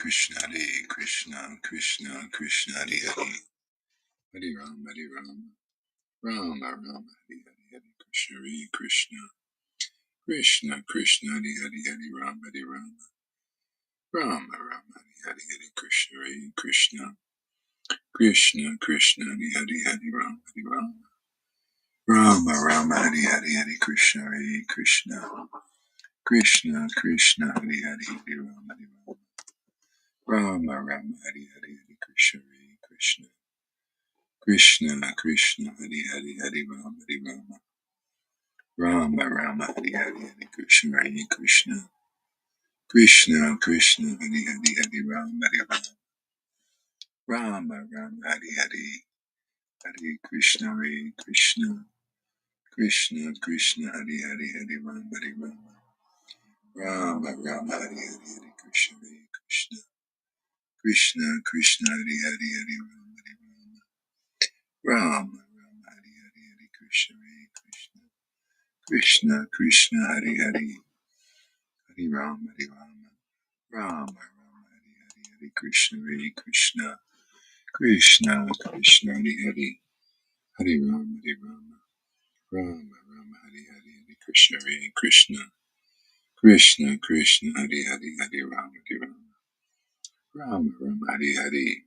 Krishna, Hare Krishna, Krishna Krishna, Hare Hare, Hare Ram, Hare Ram, Rama Rama, Hare Hare, Hare Krishna, Hare Krishna, Krishna Krishna, Hare Hare, Hare Ram, Hare Ram, Rama Rama, Hare Hare, Hare Krishna, Hare Krishna, Krishna Krishna, Hare Hare, Hare Ram, Hare Ram, Rama Rama, Hare Hare, Hare Krishna, Hare Krishna, Krishna Krishna, Hare Hare, Hare Ram, Hare Ram, Rama Rama, Hare Hare, Hare Krishna, Hare Krishna, Krishna Krishna, Hare Hare, Hare Ram, Hare Rama, Rama Rama, Hare Hare, Hare Krishna, Hare Krishna, Krishna Krishna, Hare Hare, Hare Ram, Hare Rama, Rama Rama, Hare Hare, Hare Krishna, Hare Krishna, Krishna Krishna, Hare Hare, Hare Ram, Hare Rama, Rama Rama, Hare Hare, Hare Krishna, Hare Krishna, Krishna Krishna, Hare Hare, Hare Ram, Hare Rama, Rama Rama, Hare Hare, Hare Krishna, Hare Krishna, Krishna Krishna, Hare Hare, Hare Ram, Hare Rama, Rama Rama, Hare Hare, Hare Krishna, Hare Krishna, Krishna Krishna, Hare Hare, Hare Rama, Hare Rama, Rama Rama, Hare Hare, Hare Krishna, Hare Krishna, Krishna Krishna, Hare Hare, Hare Rama, Hare Rama, Rama Rama, Hare Hare,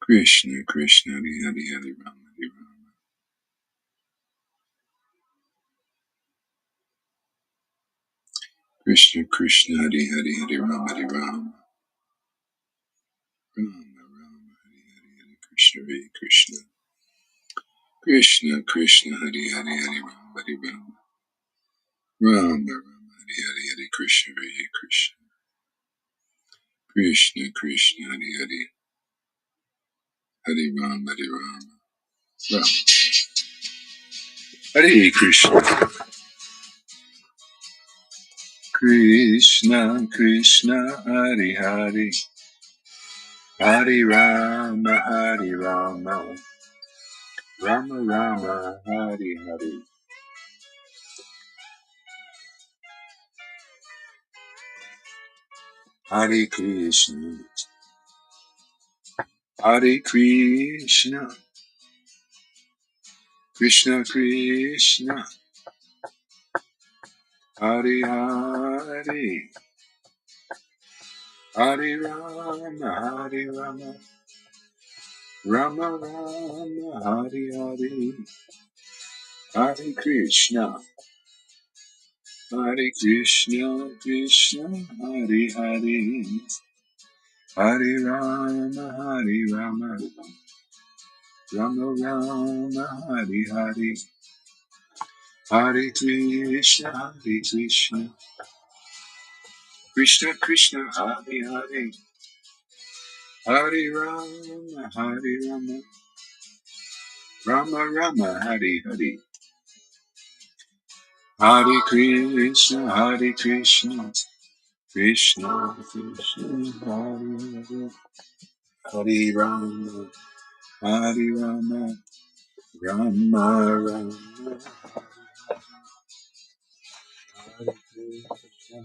Krishna Krishna, Hare Hare, Hare Rama, Hare Rama, Krishna Krishna, Hare Hare, Hare Rama, Hare Rama, Rama Rama, Hare Hare, Hare Krishna, Hare Krishna, Krishna Krishna, Hare Hare, Hare Rama, Hare Rama, Rama Rama, Hare Hare, Hare Krishna, Hare Krishna, Krishna Krishna, Hare Hare, Hare Rama, Hare Rama, Rama, Hare Krishna, Krishna Krishna, Hare Hare, Hare Rama, Hare Rama, Rama Rama, Hare Hare, Hare Krishna, Hare Krishna, Krishna Krishna, Hare Hare, Hare Rama, Hare Rama, Rama Rama, Hare Hare, Hare Krishna, Hare Krishna, Krishna, Hare Hare, Hare Rama, Hare Rama, Rama Rama, Hare Hare, Hare Krishna, Hare Krishna, Krishna Krishna, Hare Hare, Hare Rama, Hare Rama, Rama Rama, Hare Hare, Hare Krishna, Hare Krishna, Krishna Krishna, Hare Hare, Hare Rama, Hare Rama, Rama Rama, Hare Krishna,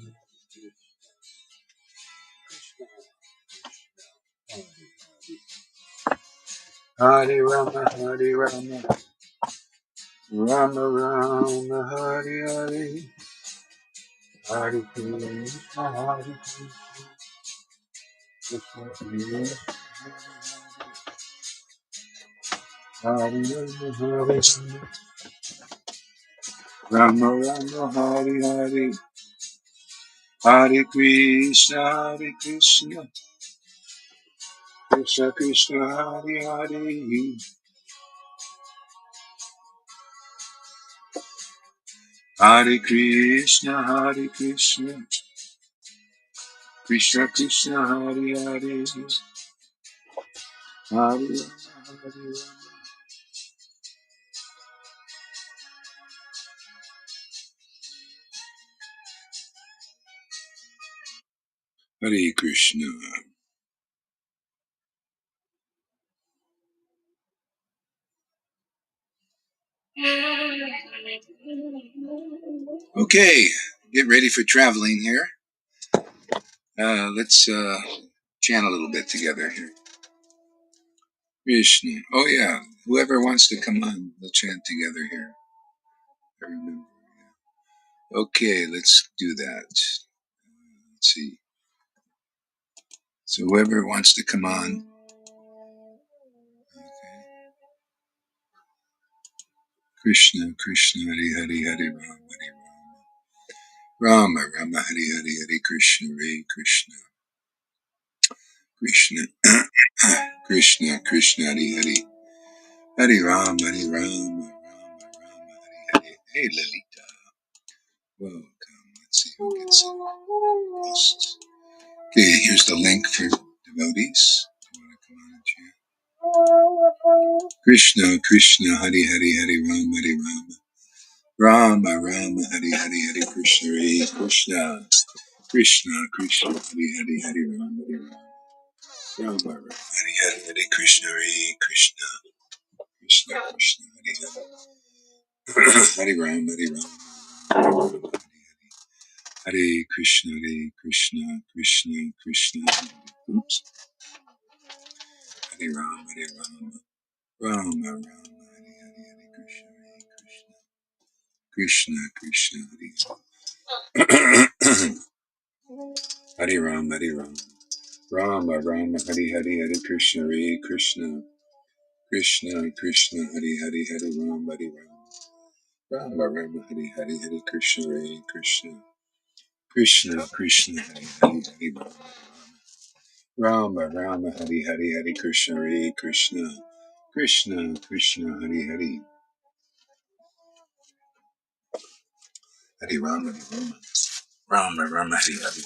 Hare Rama, Hare Rama, Rama Rama, Hare Hare, Hare Krishna, Hare Krishna, Krishna Krishna, Hare Hare, Rama Rama, Hare Hare, Hare Krishna, Hare Krishna, Krishna Krishna, Hare Hare, Hare Krishna, Hare Krishna, Krishna Krishna, Hare Hare, Hare Hare, Hare Krishna. Okay, get ready for traveling here. Let's chant a little bit together here. Krishna. Oh yeah, whoever wants to come on, we'll chant together here. I remember. Okay, let's do that. Let's see. So whoever wants to come on. Okay. Krishna, Krishna, Hari Hari, Hari Rama, Hari Rama. Rama, Rama, Hari Hari, Hari Krishna, Hare Krishna. Krishna, Krishna, Krishna, Hari Hari. Hari Rama, Hari Rama, Rama, Rama, Hari Hari. Hey Lalita. Welcome. Let's see who gets in. Post. Okay, here's the link for devotees. Do you want to come on and chant? Krishna, Krishna, Hari Hari, Hari Rama, Hari Rama. Rama, Rama, Hari Hari, Hari Krishna, Hare Krishna. Krishna, Krishna, Hari Hari, Hari Rama, Hari Rama. Rama, Rama, Hari Hari, Hari Krishna, Hare Krishna. Krishna, Krishna, Hari Hari. Hari Rama, Hari Rama. Hare Krishna, Hare Krishna, Krishna, Krishna. Oops. Hare Rama, Hare Rama. Rama, Rama, Hare Hare, Hare Krishna, Hare Krishna. Krishna, Krishna, Hare. Hare Rama, Hare Rama. Rama, Rama, Hare Hare, Hare Krishna, Hare Krishna. Krishna, Krishna, Hare Hare, Hare Rama, Hare Rama. Rama, Rama, Hare Hare, Hare Krishna, Hare Krishna. Krishna, Krishna, Hare Hare, Hare Rama. Rama, Rama, Hare Hare, Hare Krishna, Hare Krishna. Krishna, Krishna, Hare Hare. Hare Rama, Hare Rama. Rama, Rama, Hare Hare.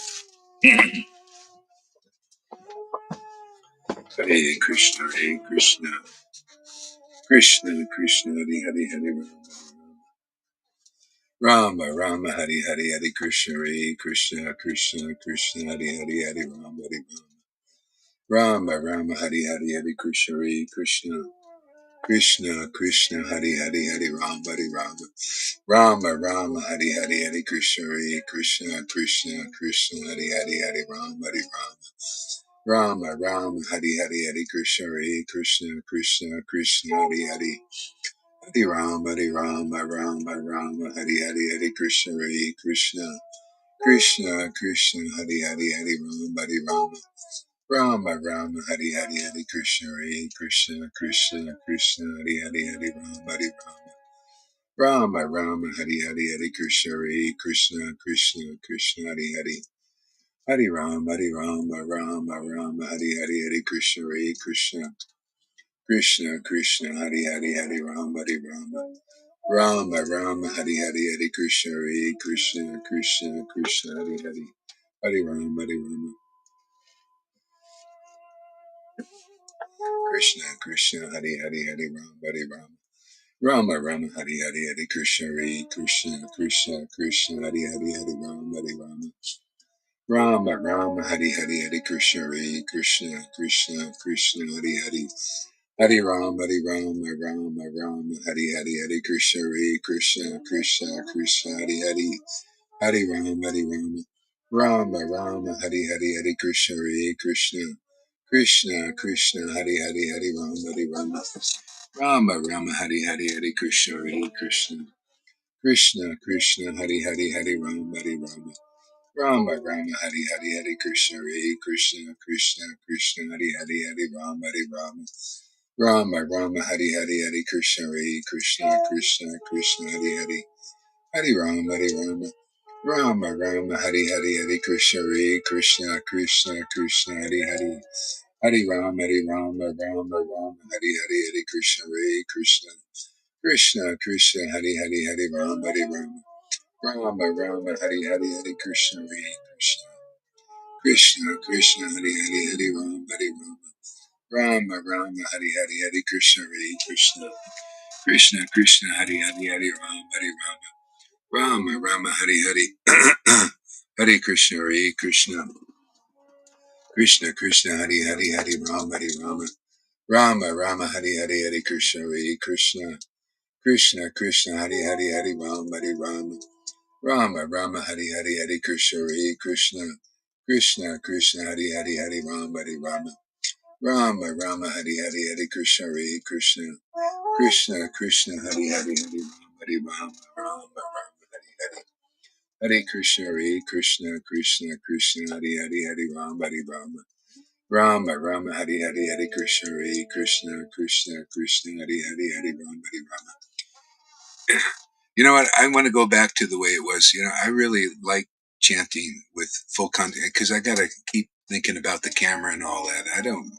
Hare Krishna, Hare Krishna. Krishna, Krishna, Hare Hare, Hare Rama. Rama, Rama, Hare Hare, Hare Krishna, Hare Krishna, Krishna, Krishna, Hare Hare, Hare Rama, Hare Rama. Rama, Rama, Hare Hare, Hare Krishna, Hare Krishna. Krishna, Krishna, Hare Hare, Hare Rama, Hare Rama. Rama, Rama, Hare Hare, Hare Krishna, Hare Krishna, Krishna, Krishna, Hare Hare, Hare Rama, Hare Rama. Rama, Rama, Hare Hare, Hare Krishna, Hare Krishna, Krishna, Krishna, Hare Hare. Hare Rama, Hare Rama, Rama, Rama, Hare Hare, Hare Krishna, Hare Krishna. Krishna, Krishna, Hare Hare, Hare Rama, Hare Rama. Rama, Rama, Hare Hare, Hare Krishna, Hare Krishna, Krishna, Krishna, Hare Hare, Hare Rama, Hare Rama. Rama, Rama, Hare Hare, Hare Krishna, Hare Krishna, Krishna, Krishna, Hare Hare. Hare Rama, Hare Rama, Rama, Rama, Hare Hare, Hare Krishna, Hare Krishna. Krishna, Krishna, Hare Hare, Hare Rama, Hare Rama. Rama, Rama, Hare Hare, Hare Krishna, Hare Krishna, Krishna, Krishna, Hare Hare. Hare Rama, Hare Rama. Krishna, Krishna, Hare Hare, Hare Rama, Hare Rama. Rama, Rama, Hare Hare, Hare Krishna, Hare Krishna, Krishna, Krishna, Hare Hare, Hare Rama, Hare Rama. Rama, Rama, Hare Hare, Hare Krishna, Hare Krishna, Krishna, Krishna, Hare Hare. Hare Rama, Hare Rama, Rama, Rama, Hare Hare, Hare Krishna, Hare Krishna, Krishna, Krishna, Hare Hare. Hare Rama, Hare Rama. Rama, Rama, Hare Hare, Hare Krishna, Hare Krishna. Krishna, Krishna, Hare Hare, Hare Rama, Hare Rama. Rama, Rama, Hare Hare, Hare Krishna, Hare Krishna. Krishna, Krishna, Hare Hare, Hare Rama, Hare Rama. Rama, Rama, Hare Hare, Hare Krishna, Hare Krishna, Krishna, Krishna, Hare Hare, Hare Rama, Hare Rama. Rama, Rama, Hare Hare, Hare Krishna, Hare Krishna, Krishna, Krishna, Hare Hare. Hare Rama, Hare Rama. Rama, Rama, Hare Hare, Hare Krishna, Hare Krishna, Krishna, Krishna, Hare Hare. Hare Rama, Hare Rama, Rama, Rama, Hare Hare, Hare Krishna, Hare Krishna. Krishna, Krishna, Hare Hare, Hare Rama, Hare Rama. Rama, Rama, Hare Hare, Hare Krishna, Hare Krishna. Krishna, Krishna, Hare Hare, Hare Rama, Hare Rama. Rama, Rama, Hare Hare, Hare Krishna, Hare Krishna. Krishna, Krishna, Hare Hare, Hare Rama, Hare Rama. Rama, Rama, Hare Hare. Hare Krishna, Hare Krishna. Krishna, Krishna, Hare Hare, Hare Rama, Hare Rama. Rama, Rama, Hare Hare, Hare Krishna, Hare Krishna. Krishna, Krishna, Hare Hare, Hare Rama, Hare Rama. Rama, Rama, Hare Hare, Hare Krishna, Hare Krishna. Krishna Krishna Hari Hari Hari Rama Hari Rama Rama Rama Hari Hari Hari Krishna Hare Krishna Krishna Krishna Hari Hari Hari Rama Hari Rama Rama Rama Hari Hari Hare Krishna Hare Krishna Krishna Krishna Hari Hari Hari Rama Hari Rama Rama Rama Hari Hari Hare Krishna Hare Krishna Krishna Krishna Hari Hari Hari Rama Hari Rama. You know what? I want to go back to the way it was. I really like chanting with full content because I got to keep thinking about the camera and all that. I don't,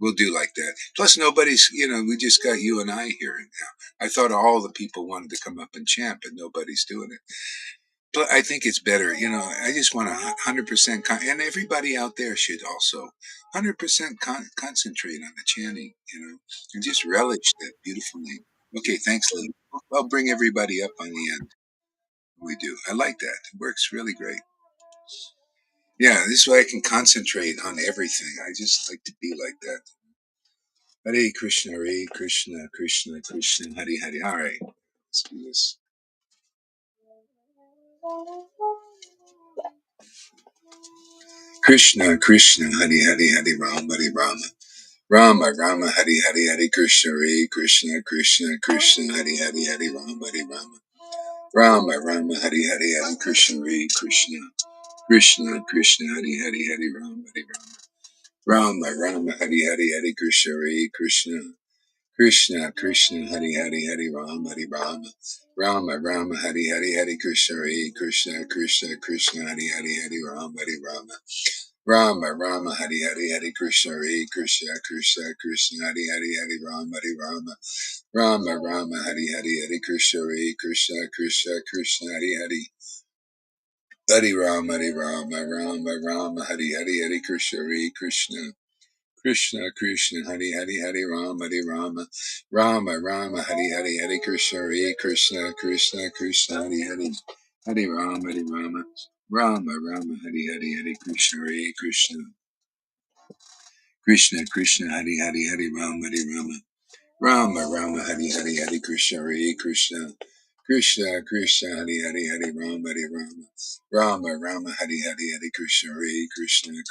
we'll do like that. Plus, nobody's, we just got you and I here now. I thought all the people wanted to come up and chant, but nobody's doing it. But I think it's better, I just want 100%, and everybody out there should also 100% concentrate on the chanting, and just relish that beautiful name. Okay, thanks, Lynn. I'll bring everybody up on the end. We do. I like that. It works really great. Yeah, this way I can concentrate on everything. I just like to be like that. Hare Krishna, Hare Krishna, Krishna Krishna, Hare Hare. All right, let's do this. Krishna Krishna, Hare Hare, Hare Rama, Hare Rama. Rama Rama, Hare Hare, Hare Krishna, Hare Krishna, Krishna Krishna, Hare Hare, Hare Rama, Hare Rama. Rama Rama, Hare Hare, Hare Krishna, Hare Krishna. Krishna Krishna, Hare Hare, Hare Rama, Hare Rama. Rama Rama, Hare Hare, Hare Krishna, Hare Krishna. Krishna Krishna, Hare Hare, Hare Rama, Hare Rama. Rama Rama, Hare Hare, Hare Krishna, Hare Krishna. Krishna Krishna, Hare Hare, Hare Rama, Hare Rama. Rama Rama, Hare Hare, Hare Krishna, Hare Krishna. Krishna Krishna, Hare Hare, Hare Rama, Hare Rama. Rama Rama, Hare Hare, Hare Krishna, Hare Krishna. Krishna Krishna, Hare Hare. Hare Rama, Hare Rama, Rama Rama, Hare Hare, Hare Krishna, Hare Krishna. Krishna Krishna, Hare Hare, Hare Rama, Hare Rama. Rama Rama, Hare Hare, Hare Krishna, Hare Krishna. Krishna Krishna, Hare Hare. Hare Rama, Hare Rama. Rama Rama, Hare Hare, Hare Krishna, Hare Krishna. Krishna Krishna, Hare Hare, Hare Rama, Hare Rama. Rama Rama, Hare Hare, Hare Krishna, Hare Krishna. Krishna Krishna, Hare Hare, Hare Rama, Hare Rama. Rama Rama, Hare Hare, Hare Krishna, Hare Krishna.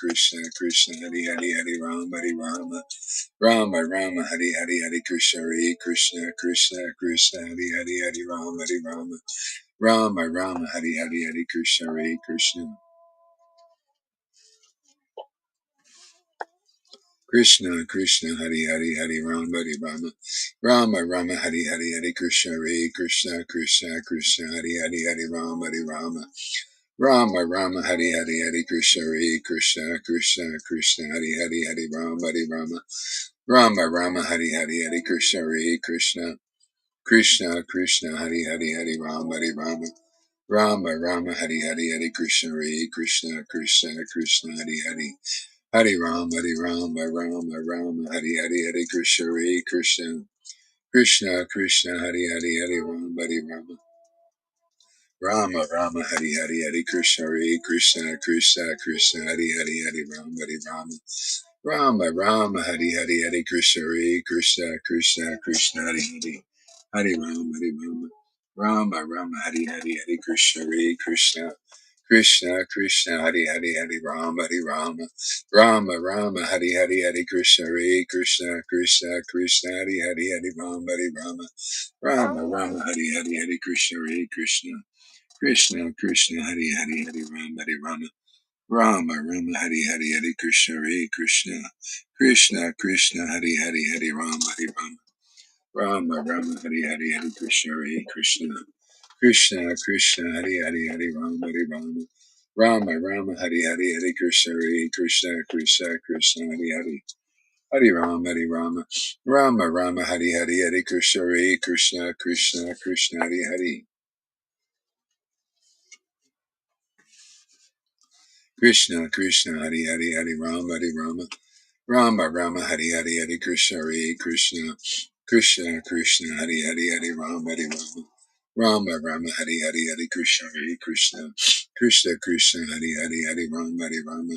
Krishna Krishna, Hare Hare, Hare Rama, Hare Rama. Rama Rama, Hare Hare, Hare Krishna, Hare Krishna. Krishna Krishna, Hare Hare, Hare Rama, Hare Rama. Rama Rama, Hare Hare, Hare Krishna, Hare Krishna. Krishna Krishna, Hare Hare, Hare Rama, Hare Rama. Rama Rama, Hare Hare, Hare Krishna, Hare Krishna. Krishna Krishna, Hare Hare, Hare Rama, Hare Rama. Rama Rama, Hare Hare, Hare Krishna, Hare Krishna. Krishna Krishna, Hare Hare, Hare Rama, Hare Rama. Rama Rama, Hare Hare, Hare Krishna, Hare Krishna. Krishna Krishna, Hare Hare, Hare Rama, Hare Rama. Rama Rama, Hare Hare, Hare Krishna, Hare Krishna. Krishna Krishna, Hare Hare. Hare Rama, Hare Rama, Rama Rama, Hare Hare, Hare Krishna, Hare Krishna. Krishna Krishna, Hare Hare, Hare Rama, Hare Rama. Rama Rama, Hare Hare, Hare Krishna, Hare Krishna. Krishna Krishna, Hare Hare, Hare Rama, Hare Rama. Rama Rama, Hare Hare, Hare Krishna, Hare Krishna. Krishna Krishna, Hare Hare. Hare Rama, Hare Rama. Rama Rama, Hare Hare, Hare Krishna, Hare Krishna. Krishna Krishna, Hare Hare, Hare Rama, Hare Rama. Rama Rama, Hare Hare, Hare Krishna, Hare Krishna. Krishna Krishna, Hare Hare, Hare Rama, Hare Rama. Rama Rama, Hare Hare, Hare Krishna, Hare Krishna. Krishna Krishna, Hare Hare, Hare Rama, Hare Rama. Rama Rama, Hare Hare, Hare Krishna, Hare Krishna. Krishna Krishna, Hare Hare, Hare Rama, Hare Rama. Rama Rama, Hare Hare, Hare Krishna, Hare Krishna. Krishna Krishna, Hare Hare, Hare Rama, Hare Rama. Rama Rama, Hare Hare, Hare Krishna, Hare Krishna. Krishna Krishna, Hare Hare. Hare Rama, Hare Rama. Rama Rama, Hare Hare, Hare Krishna, Hare Krishna. Krishna Krishna, Hare Hare. Krishna Krishna, Hare Hare, Hare Rama, Hare Rama. Rama Rama, Hare Hare, Hare Krishna, Hare Krishna. Krishna Krishna, Hare Hare, Hare Rama, Hare Rama. Rama Rama Hari Hari Hari Krishna Hari Krishna Krishna Krishna Hari Hari Hari Rama Hari Rama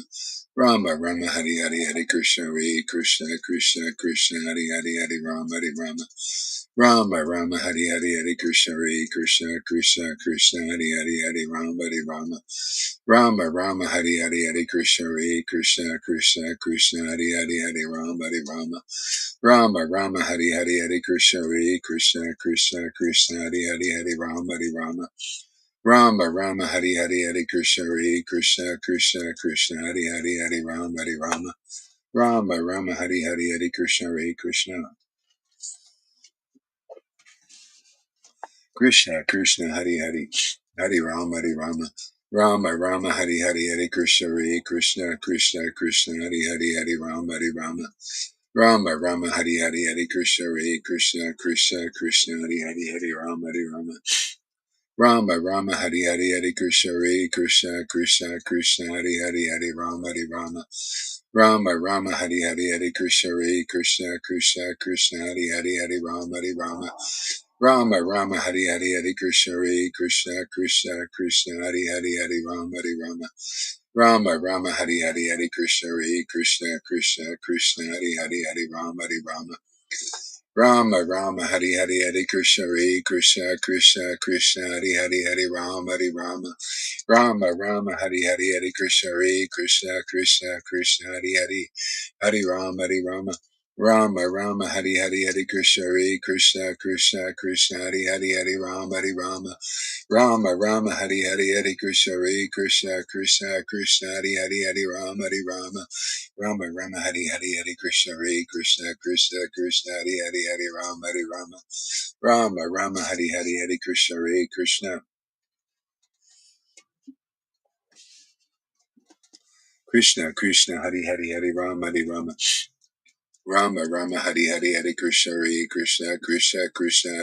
Rama Rama Hari Hari Hari Krishna Hari Krishna Krishna Krishna Hari Hari Hari Rama Hari Rama Rama Rama Hari Hari Hari Krishna Hari Krishna Krishna Krishna Hari Hari Hari Rama Hari Rama Rama Rama Hari Hari Hari Krishna Hari Krishna Krishna Krishna Hari Hari Hari Rama Hari Rama Rama Rama Hari Hari Hari Krishna Hari Krishna Krishna Krishna Hari Hari Hari Rama Hari Rama Rama Rama Hari Hari Hari Krishna Hari Krishna Krishna Krishna Hari Hari Hari Rama Hari Rama Rama Rama Hari Hari Hari Krishna Hari Krishna Krishna Krishna Hari Hari Hari Rama Hari Rama Rama Rama Hari Hari Hari Krishna Hari Krishna Krishna Krishna Hari Hari Hari Rama Hari Rama Rama Rama Hari Hari Hari Krishna Hari Krishna Krishna Krishna Hari Hari Hari Rama Hari Rama Rama Rama Hari Hari Hari Krishna Hari Krishna Krishna Krishna Hari Hari Hari Rama Hari Rama Rama Rama Hari Hari Hari Krishna Hari Krishna Krishna Krishna Hari Hari Hari Rama Hari Rama Rama Rama Hari Hari Hari Krishna Hari Krishna Krishna Krishna Hari Hari Hari Rama Hari Rama Rama Rama Hari Hari Hari Krishna Hari Krishna Krishna Krishna Hari Hari Hari Rama Hari Rama Rama Rama Hari Hari Hari Krishna Hari Krishna Krishna Krishna Hari Hari Hari Rama Hari Rama Rama Rama Hari Hari Hari Krishna Hari Krishna Krishna Krishna Hari Hari Hari Rama Hari Rama Rama Rama Hari Hari Hari Krishna Hari Krishna Krishna Krishna Hari Hari Hari Rama Hari Rama Rama Rama Hari Hari Hari Krishna Hari Krishna Krishna Krishna Hari Hari Hari Rama Hari Rama Rama Rama Hari Hari Hari Krishna Hari Krishna Krishna Krishna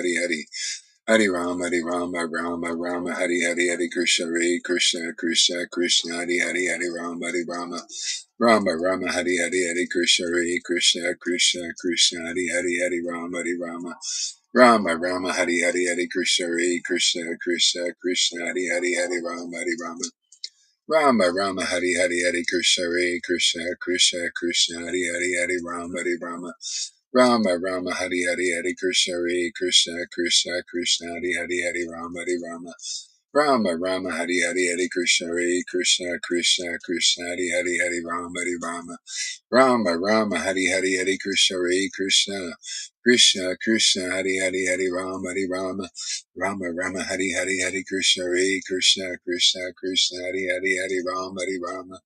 Hari Hari Hari Rama Hari Rama Rama Rama Hari Hari Hari Krishna Hari Krishna Krishna Krishna Hari Hari Hari Rama Hari Rama Rama Rama Hari Hari Hari Krishna Hari Krishna Krishna Krishna Hari Hari Hari Rama Rama Rama Hari Hari Hari Krishna Hari Krishna Krishna Krishna Hari Hari Hari Rama Hari Rama Rama Rama Hari Hari Hari Krishna Hari Krishna Krishna Krishna Hari Hari Hari Rama Hari Rama Rama Rama Hari Hari Hari Krishna Hari Krishna Krishna Krishna Hari Hari Hari Rama Hari Rama Rama Rama Hari Hari Hari Krishna Hari Krishna Krishna Krishna Hari Hari Hari Rama Hari Rama Rama Rama Hari Hari Hari Krishna Hari Krishna Krishna Krishna Hari Hari Hari Rama Hari Rama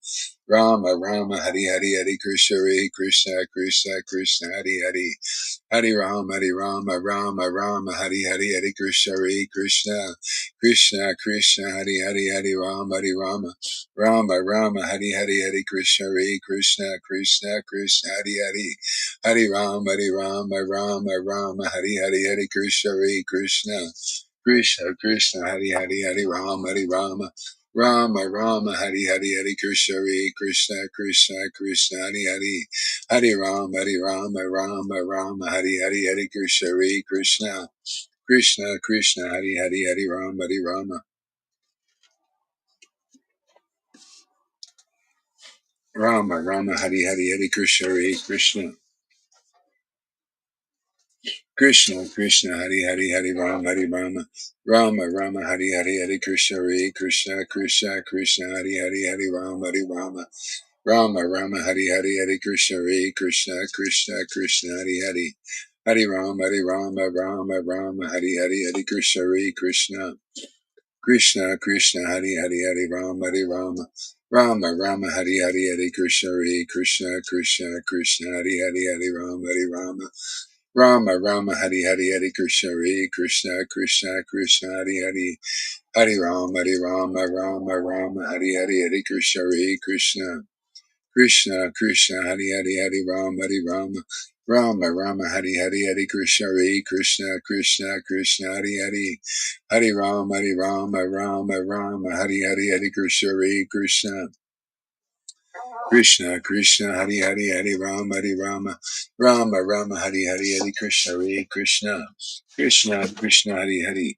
Rama Rama Hari Hari Hari Krishna Hari Krishna Krishna Krishna Hari Hari Hari Rama Hari Rama Rama Rama Hari Hari Hari Krishna Hari Krishna Krishna Krishna Hari Hari Hari Rama Hari Rama Rama Rama Hari Hari Hari Krishna Hari Krishna Krishna Krishna Hari Hari Hari Rama Hari Rama Rama Rama Hari Hari Hari Krishna Hari Krishna Krishna Krishna Hari Hari Hari Rama Rama Rama Hari Hari Hari Krishna Hari Krishna Krishna Krishna Hari Hari Hari Rama Hari Rama Rama Rama Hari Hari Hari Krishna Hari Krishna Krishna Krishna Hari Hari Hari Rama Rama Rama Hari Hari Hari Krishna Hari Krishna Krishna Krishna Hari Hari Hari Rama Rama Rama Hari Hari Hari Krishna Hari Krishna Krishna Krishna Hari Hari Hari Rama Rama Hari Hari Hari Krishna Hari Krishna Krishna Krishna Hari Hari Hari Rama Rama Rama Hari Hari Hari Krishna Hari Krishna Krishna Krishna Hari Hari Hari Rama Rama Hari Hari Hari Krishna Hari Krishna Krishna Krishna Hari Hari Hari Rama Rama Hari Hari Hari Krishna Hari Krishna Krishna Krishna Hari Hari Hari Rama Hari Hari Hari Krishna Hari Krishna Krishna Krishna Hari Hari Hari Rama Hari Hari Hari Krishna Hari Krishna Krishna Krishna Hari Hari Hari Rama Hari Hari Hari Krishna Hari Krishna Krishna Krishna Hari Hari Hari Rama Hari Hari Hari Krishna Hari Krishna Krishna Krishna Hari Hari Hari Rama Hari Hari Hari Krishna Hari Krishna Krishna Krishna Hari Hari Hari Rama Hari Hari Hari Krishna Hari Krishna Krishna Krishna Hari Hari Hari Rama Hari Hari Hari Krishna Hari Krishna Krishna Krishna Hari Hari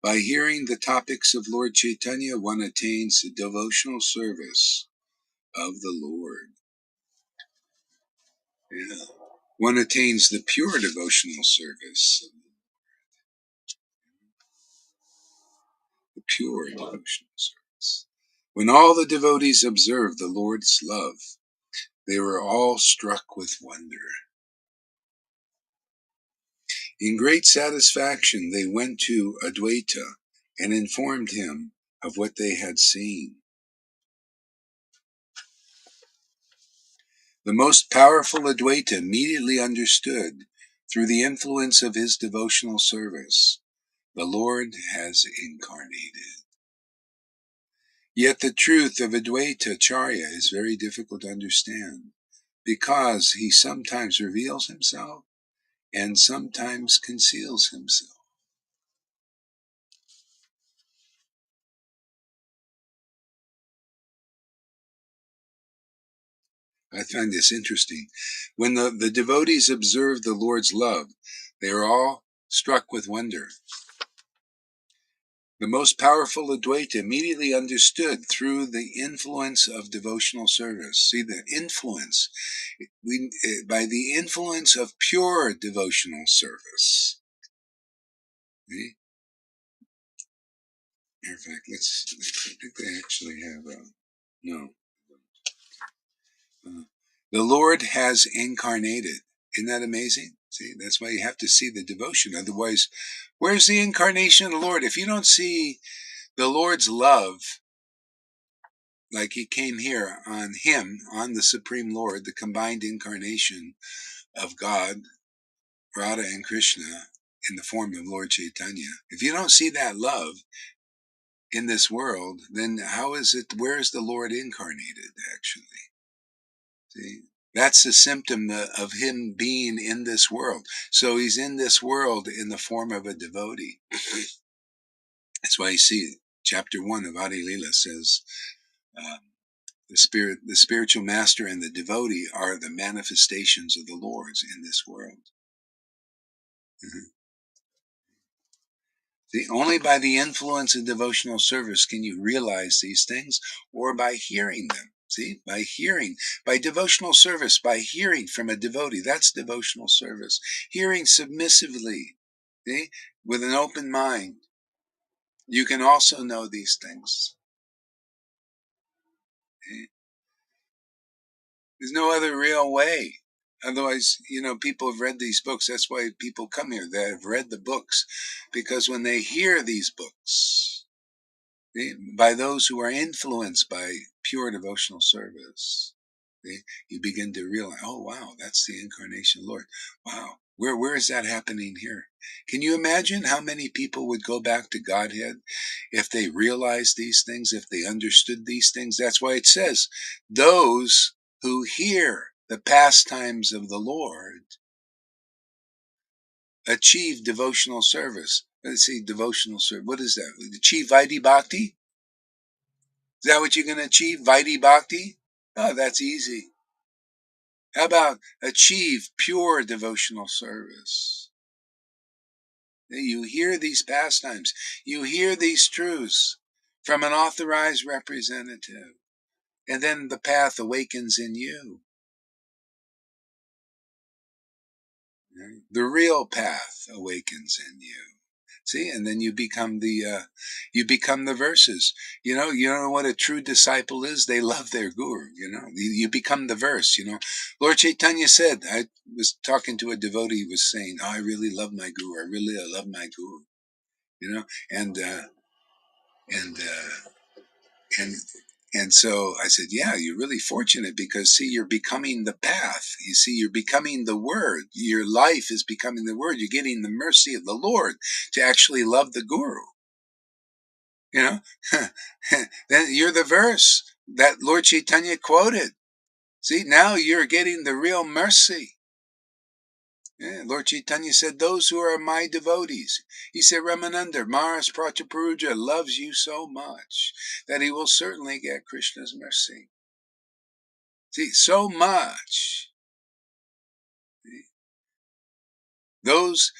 By hearing the topics of Lord Chaitanya, one attains the devotional service of the Lord. Yeah. One attains the pure devotional service. The pure devotional service. When all the devotees observed the Lord's love, they were all struck with wonder. In great satisfaction, they went to Adwaita and informed him of what they had seen. The most powerful Adwaita immediately understood, through the influence of his devotional service, the Lord has incarnated. Yet the truth of Adwaita Charya is very difficult to understand, because he sometimes reveals himself and sometimes conceals himself. I find this interesting. When the devotees observed the Lord's love, they were all struck with wonder. The most powerful Advaita immediately understood through the influence of devotional service. See, the influence, by the influence of pure devotional service. See? In fact, I think they actually have no. The Lord has incarnated. Isn't that amazing? See, that's why you have to see the devotion. Otherwise, where's the incarnation of the Lord? If you don't see the Lord's love, like he came here on him, on the Supreme Lord, the combined incarnation of God, Radha and Krishna, in the form of Lord Chaitanya. If you don't see that love in this world, then where is the Lord incarnated, actually? See? That's the symptom of him being in this world. So he's in this world in the form of a devotee. That's why you see chapter 1 of Adi Lila says, the spiritual master and the devotee are the manifestations of the Lord's in this world. Mm-hmm. See, only by the influence of devotional service can you realize these things, or by hearing them. See, by hearing, by devotional service, by hearing from a devotee. That's devotional service. Hearing submissively, see, with an open mind. You can also know these things. See? There's no other real way. Otherwise, people have read these books. That's why people come here. They have read the books. Because when they hear these books, by those who are influenced by pure devotional service, you begin to realize, oh, wow, that's the incarnation of the Lord. Wow, where is that happening here? Can you imagine how many people would go back to Godhead if they realized these things, if they understood these things? That's why it says, those who hear the pastimes of the Lord achieve devotional service. Let's see, devotional service. What is that? Achieve Vaidhi Bhakti? Is that what you're going to achieve? Vaidhi Bhakti? Oh, that's easy. How about achieve pure devotional service? You hear these pastimes. You hear these truths from an authorized representative. And then the path awakens in you. The real path awakens in you. See, and then you become the verses. You know what a true disciple is? They love their guru, You become the verse, Lord Chaitanya said, I was talking to a devotee who was saying, oh, I really love my guru. I really love my guru, and, and, and, and so I said, yeah, you're really fortunate because, see, you're becoming the path. You see, you're becoming the word. Your life is becoming the word. You're getting the mercy of the Lord to actually love the guru. Then you're the verse that Lord Chaitanya quoted. See, now you're getting the real mercy. Yeah, Lord Chaitanya said, those who are my devotees. He said, Ramananda, Maras Prataparuja loves you so much that he will certainly get Krishna's mercy. See, so much. Those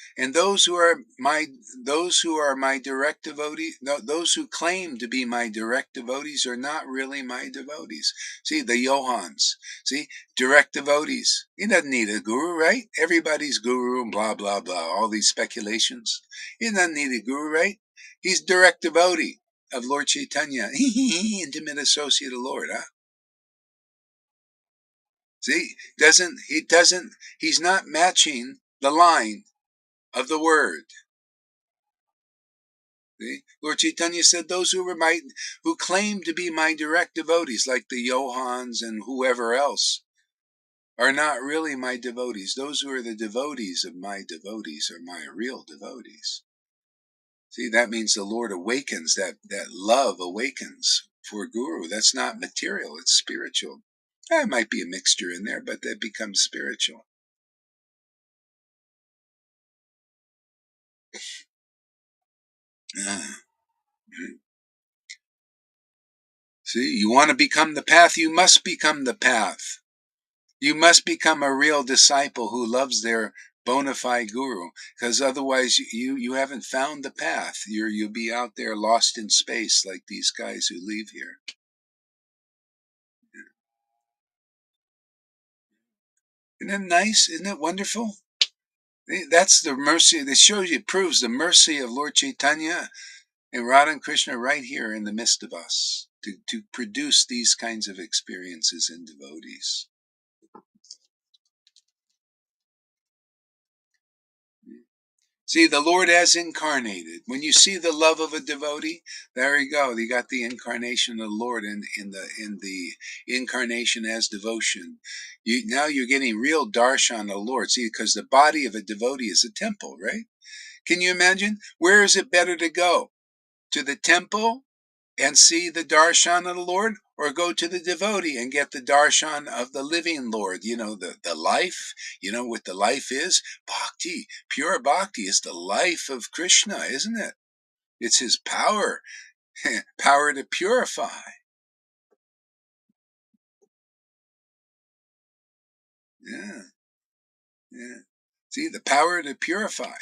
who are my direct devotees, those who claim to be my direct devotees are not really my devotees. See, the Johans, see, direct devotees. He doesn't need a guru, right? Everybody's guru and blah, blah, blah, all these speculations. He doesn't need a guru, right? He's direct devotee of Lord Chaitanya, intimate associate of Lord, huh? See, he's not matching the line of the word. See? Lord Chaitanya said those who claim to be my direct devotees, like the Johans and whoever else, are not really my devotees. Those who are the devotees of my devotees are my real devotees. See, that means the Lord awakens, that love awakens for Guru. That's not material, it's spiritual. There might be a mixture in there, but that becomes spiritual. See, you want to become the path, you must become the path. You must become a real disciple who loves their bona fide guru, because otherwise you haven't found the path. You'll be out there lost in space like these guys who leave here. Isn't it nice? Isn't it wonderful? That's the mercy. That shows you, proves the mercy of Lord Chaitanya and Radha and Krishna right here in the midst of us to produce these kinds of experiences in devotees. See, the Lord as incarnated. When you see the love of a devotee, there you go. You got the incarnation of the Lord in the incarnation as devotion. Now you're getting real darshan of the Lord. See, because the body of a devotee is a temple, right? Can you imagine? Where is it better to go? To the temple and see the darshan of the Lord, or go to the devotee and get the darshan of the living Lord? You know, the life, you know what the life is? Bhakti. Pure bhakti is the life of Krishna, isn't it? It's his power, power to purify. Yeah, yeah. See, the power to purify.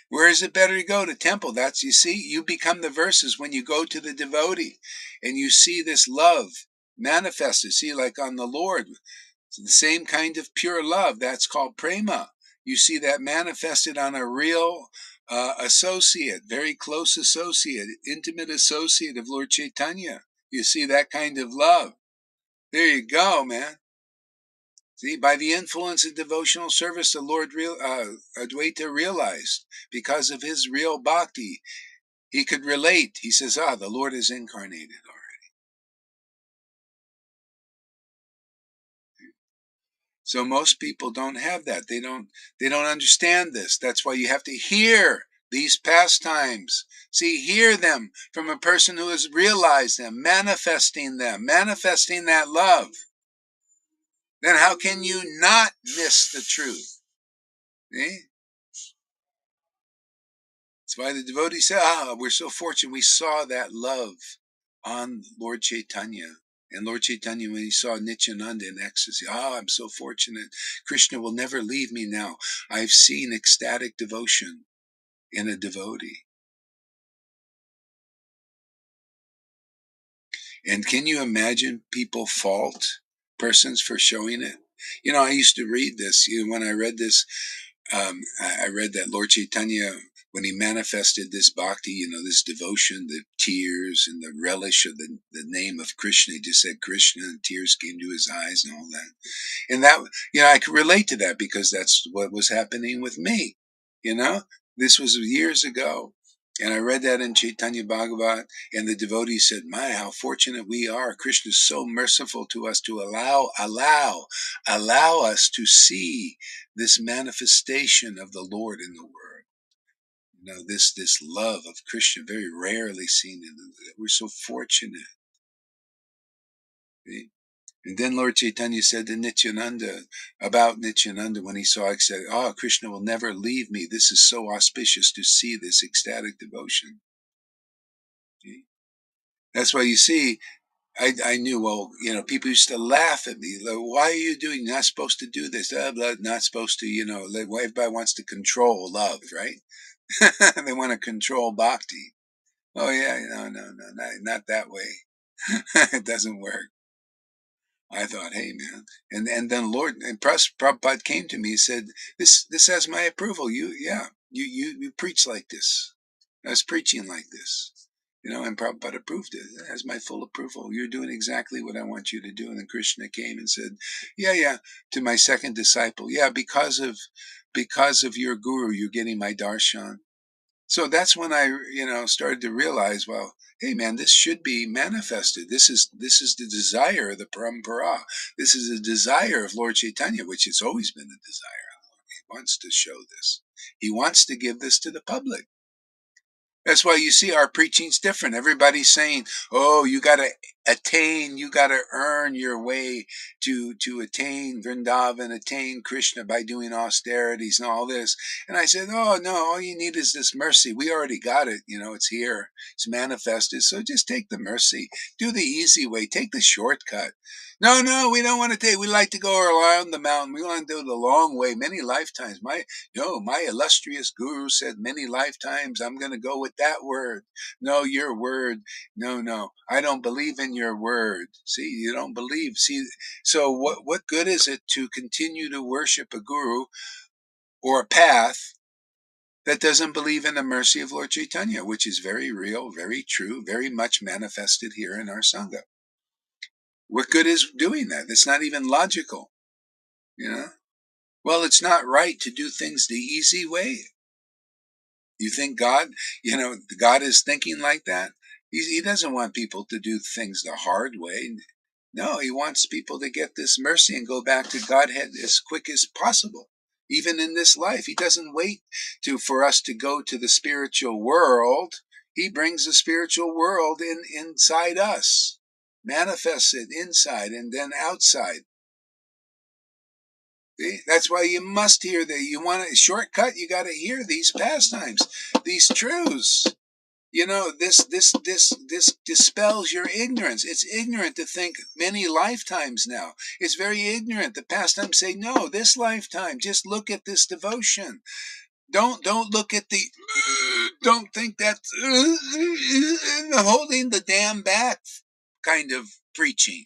Where is it better to go? To temple. That's, you see, you become the verses when you go to the devotee and you see this love manifested. See, like on the Lord, it's the same kind of pure love. That's called prema. You see that manifested on a real associate, very close associate, intimate associate of Lord Chaitanya. You see that kind of love. There you go, man. See, by the influence of devotional service, the Lord Advaita realized, because of his real bhakti, he could relate. He says, the Lord is incarnated already. So most people don't have that. They don't understand this. That's why you have to hear these pastimes. See, hear them from a person who has realized them, manifesting that love. Then how can you not miss the truth? See? That's why the devotees say, we're so fortunate we saw that love on Lord Chaitanya. And Lord Chaitanya, when he saw Nityananda in ecstasy, I'm so fortunate. Krishna will never leave me now. I've seen ecstatic devotion in a devotee. And can you imagine people fault persons for showing it? You know, I used to read this. When I read this, I read that Lord Chaitanya, when he manifested this bhakti, this devotion, the tears and the relish of the name of Krishna, he just said Krishna and tears came to his eyes and all that. And that, I could relate to that because that's what was happening with me. This was years ago. And I read that in Chaitanya Bhagavat, and the devotee said, my, how fortunate we are. Krishna is so merciful to us to allow us to see this manifestation of the Lord in the world. This love of Krishna, very rarely seen in the, we're so fortunate. See? And then Lord Chaitanya said to Nityananda, about Nityananda, when he saw it, said, Krishna will never leave me. This is so auspicious to see this ecstatic devotion. See? That's why you see, I knew, well, people used to laugh at me. Like, why are you doing, you're not supposed to do this, not supposed to, like, everybody wants to control love, right? They want to control bhakti. Oh, yeah, no, not that way. It doesn't work. I thought, hey, man. And then Lord, and Prabhupada came to me and said, this has my approval. You preach like this. I was preaching like this. And Prabhupada approved it. It has my full approval. You're doing exactly what I want you to do. And then Krishna came and said, yeah, to my second disciple, yeah, because of your guru, you're getting my darshan. So that's when I, started to realize, well, hey man, this should be manifested. This is the desire of the parampara. This is the desire of Lord Chaitanya, which has always been the desire. He wants to show this. He wants to give this to the public. That's why you see our preaching's different. Everybody's saying, "Oh, you got to attain, you got to earn your way to attain Vrindavan, attain Krishna by doing austerities and all this." And I said, "Oh no, all you need is this mercy. We already got it. It's here. It's manifested. So just take the mercy. Do the easy way. Take the shortcut." No, we don't want to take. We like to go around the mountain. We want to do the long way, many lifetimes. My illustrious guru said many lifetimes, I'm going to go with that word. No, your word. No. I don't believe in your word. See, you don't believe. See, so what good is it to continue to worship a guru or a path that doesn't believe in the mercy of Lord Chaitanya, which is very real, very true, very much manifested here in our Sangha? What good is doing that? It's not even logical, you know? Well, it's not right to do things the easy way. You think God is thinking like that? He doesn't want people to do things the hard way. No, he wants people to get this mercy and go back to Godhead as quick as possible. Even in this life, he doesn't wait for us to go to the spiritual world. He brings the spiritual world inside us, manifests it inside and then outside. See? That's why you must hear that. You want a shortcut, you got to hear these pastimes, these truths. This dispels your ignorance. It's ignorant to think many lifetimes now. It's very ignorant. The pastimes say, no, this lifetime. Just look at this devotion. Don't look at the. Don't think that's holding the dam back kind of preaching.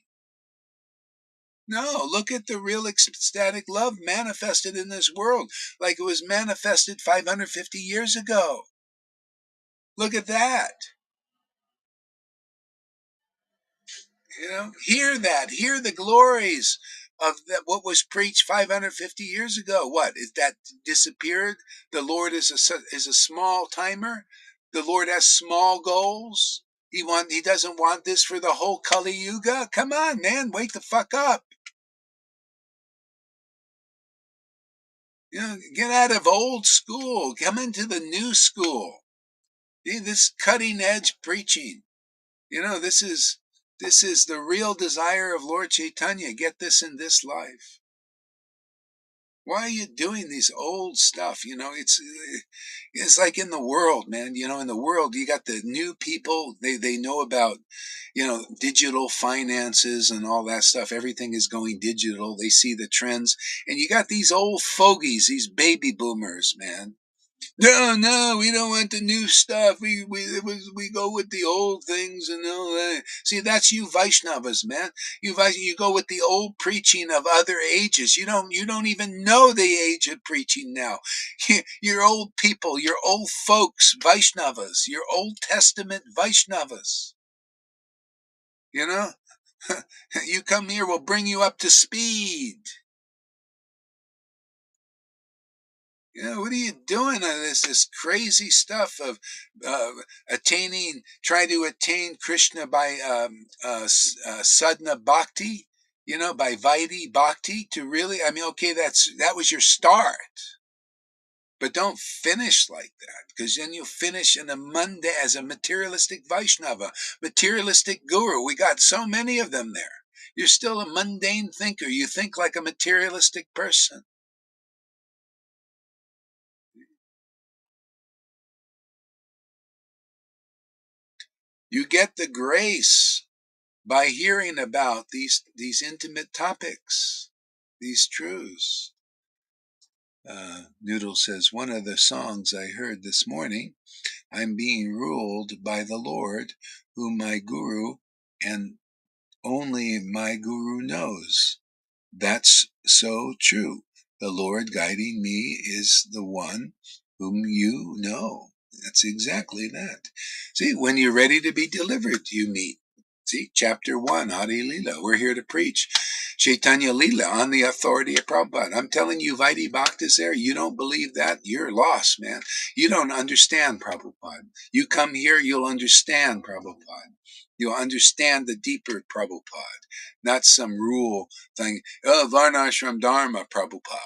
No, look at the real ecstatic love manifested in this world, like it was manifested 550 years ago. Look at that. Hear that. Hear the glories of that. What was preached 550 years ago. What is that disappeared? The Lord is a small timer. The Lord has small goals. He doesn't want this for the whole Kali Yuga. Come on, man, wake the fuck up. Get out of old school. Come into the new school. This cutting edge preaching. This is the real desire of Lord Chaitanya. Get this in this life. Why are you doing these old stuff? It's like in the world, man. In the world, you got the new people. They know about, digital finances and all that stuff. Everything is going digital. They see the trends, and you got these old fogies, these baby boomers, man. No, we don't want the new stuff. We go with the old things and all that. See, that's you Vaishnavas, man. You go with the old preaching of other ages. You don't even know the age of preaching now. You're old people, you're old folks, Vaishnavas, you're Old Testament Vaishnavas. You know, you come here, we'll bring you up to speed. What are you doing on this crazy stuff of try to attain Krishna by sadhana bhakti, by Vaidhi bhakti to really, okay, that was your start. But don't finish like that, because then you'll finish in as a materialistic Vaishnava, materialistic guru. We got so many of them there. You're still a mundane thinker. You think like a materialistic person. You get the grace. by hearing about these intimate topics, these truths. Noodle says, one of the songs I heard this morning, I'm being ruled by the Lord, whom my guru and only my guru knows. That's so true. The Lord guiding me is the one whom you know. That's exactly that. See, when you're ready to be delivered, you meet. See, chapter 1, Adi Lila. We're here to preach Chaitanya Lila on the authority of Prabhupada. I'm telling you, Vaidhi Bhakta is there. You don't believe that? You're lost, man. You don't understand Prabhupada. You come here, you'll understand Prabhupada. You'll understand the deeper Prabhupada, not some rule thing. Oh, Varnashram Dharma, Prabhupada.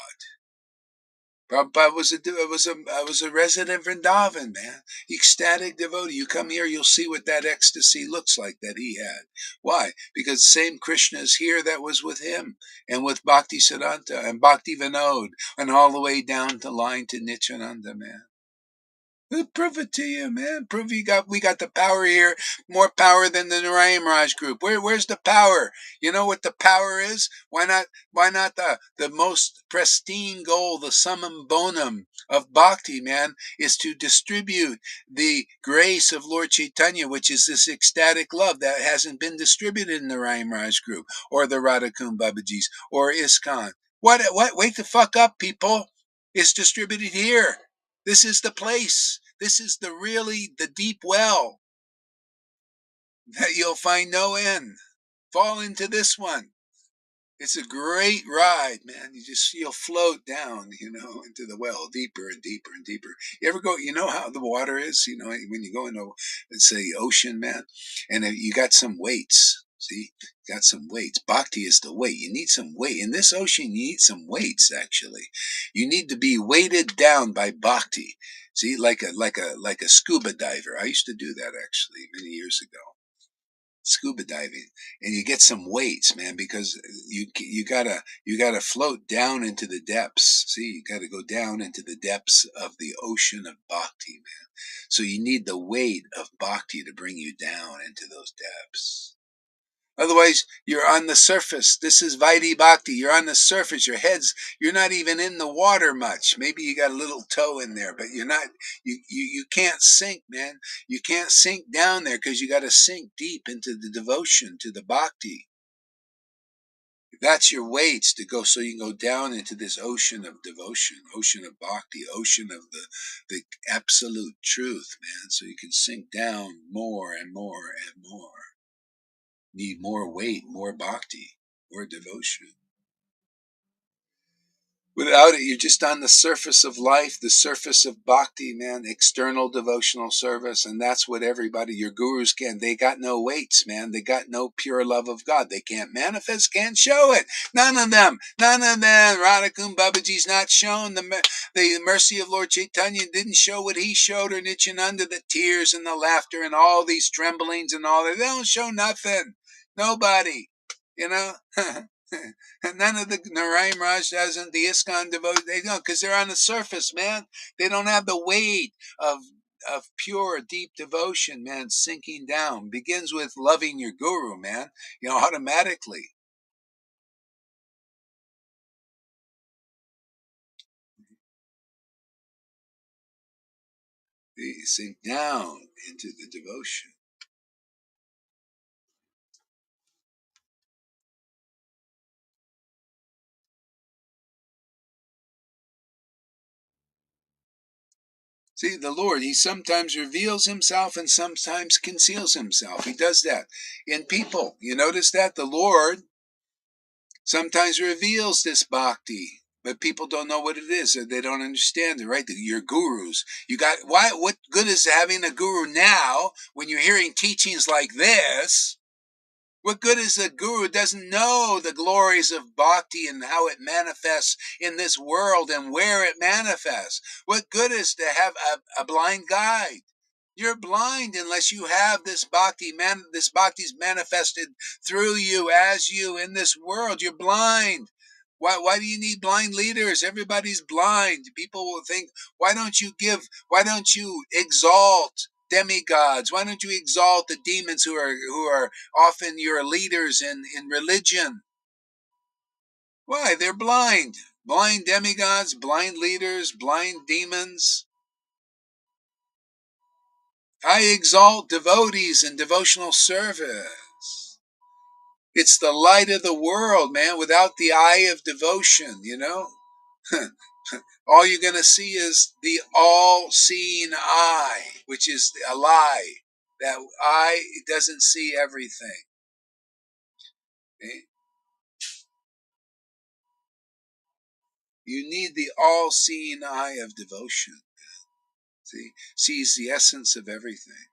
Prabhupada was a resident Vrindavan, man. Ecstatic devotee. You come here, you'll see what that ecstasy looks like that he had. Why? Because same Krishna is here that was with him, and with Bhakti Siddhanta and Bhakti Vinod, and all the way down the line to Nityananda, man. We'll prove it to you, man. Prove we got the power here, more power than the Narayan Raj group. Where's the power? You know what the power is? Why not the most pristine goal, the summum bonum of bhakti, man, is to distribute the grace of Lord Chaitanya, which is this ecstatic love that hasn't been distributed in the Narayan Raj group or the Radhakund Babajis or ISKCON. What? Wake the fuck up, people. It's distributed here. This is the place. This is the deep well that you'll find no end. Fall into this one. It's a great ride, man. You'll float down, into the well, deeper and deeper and deeper. You ever go, you know how the water is, when you go into, let's say, ocean, man, and you got some weights. See, got some weights. Bhakti is the weight. You need some weight. In this ocean, you need some weights, actually. You need to be weighted down by bhakti. See, like a scuba diver. I used to do that actually many years ago. Scuba diving, and you get some weights, man, because you gotta float down into the depths. See, you gotta go down into the depths of the ocean of bhakti, man. So you need the weight of bhakti to bring you down into those depths. Otherwise, you're on the surface. This is Vaidhi Bhakti. You're on the surface. You're not even in the water much. Maybe you got a little toe in there, but you're not, you can't sink, man. You can't sink down there because you got to sink deep into the devotion, to the Bhakti. That's your weights to go so you can go down into this ocean of devotion, ocean of Bhakti, ocean of the absolute truth, man. So you can sink down more and more and more. Need more weight, more bhakti, more devotion. Without it, you're just on the surface of life, the surface of bhakti, man, external devotional service. And that's what your gurus can. They got no weights, man. They got no pure love of God. They can't manifest, can't show it. None of them. Radhakund Babaji's not shown. The mercy of Lord Chaitanya didn't show what he showed, or Nityananda, the tears and the laughter and all these tremblings and all that. They don't show nothing. Nobody. None of the Narayan Raj doesn't, the ISKCON devotees, they don't, because they're on the surface, man. They don't have the weight of pure, deep devotion, man, sinking down. Begins with loving your guru, man, automatically. You sink down into the devotion. See, the Lord, he sometimes reveals himself and sometimes conceals himself. He does that in people. You notice that? The Lord sometimes reveals this bhakti, but people don't know what it is, or they don't understand it, right? Your gurus. What good is having a guru now when you're hearing teachings like this? What good is a guru who doesn't know the glories of bhakti and how it manifests in this world and where it manifests? What good is to have a blind guide? You're blind unless you have this bhakti. This bhakti's manifested through you, as you, in this world. You're blind. Why do you need blind leaders? Everybody's blind. People will think, why don't you exalt demigods? Why don't you exalt the demons who are often your leaders in religion? Why? They're blind. Blind demigods, blind leaders, blind demons. I exalt devotees and devotional service. It's the light of the world, man, without the eye of devotion, all you're going to see is the all-seeing eye, which is a lie. That eye doesn't see everything. Okay? You need the all-seeing eye of devotion. See, sees the essence of everything.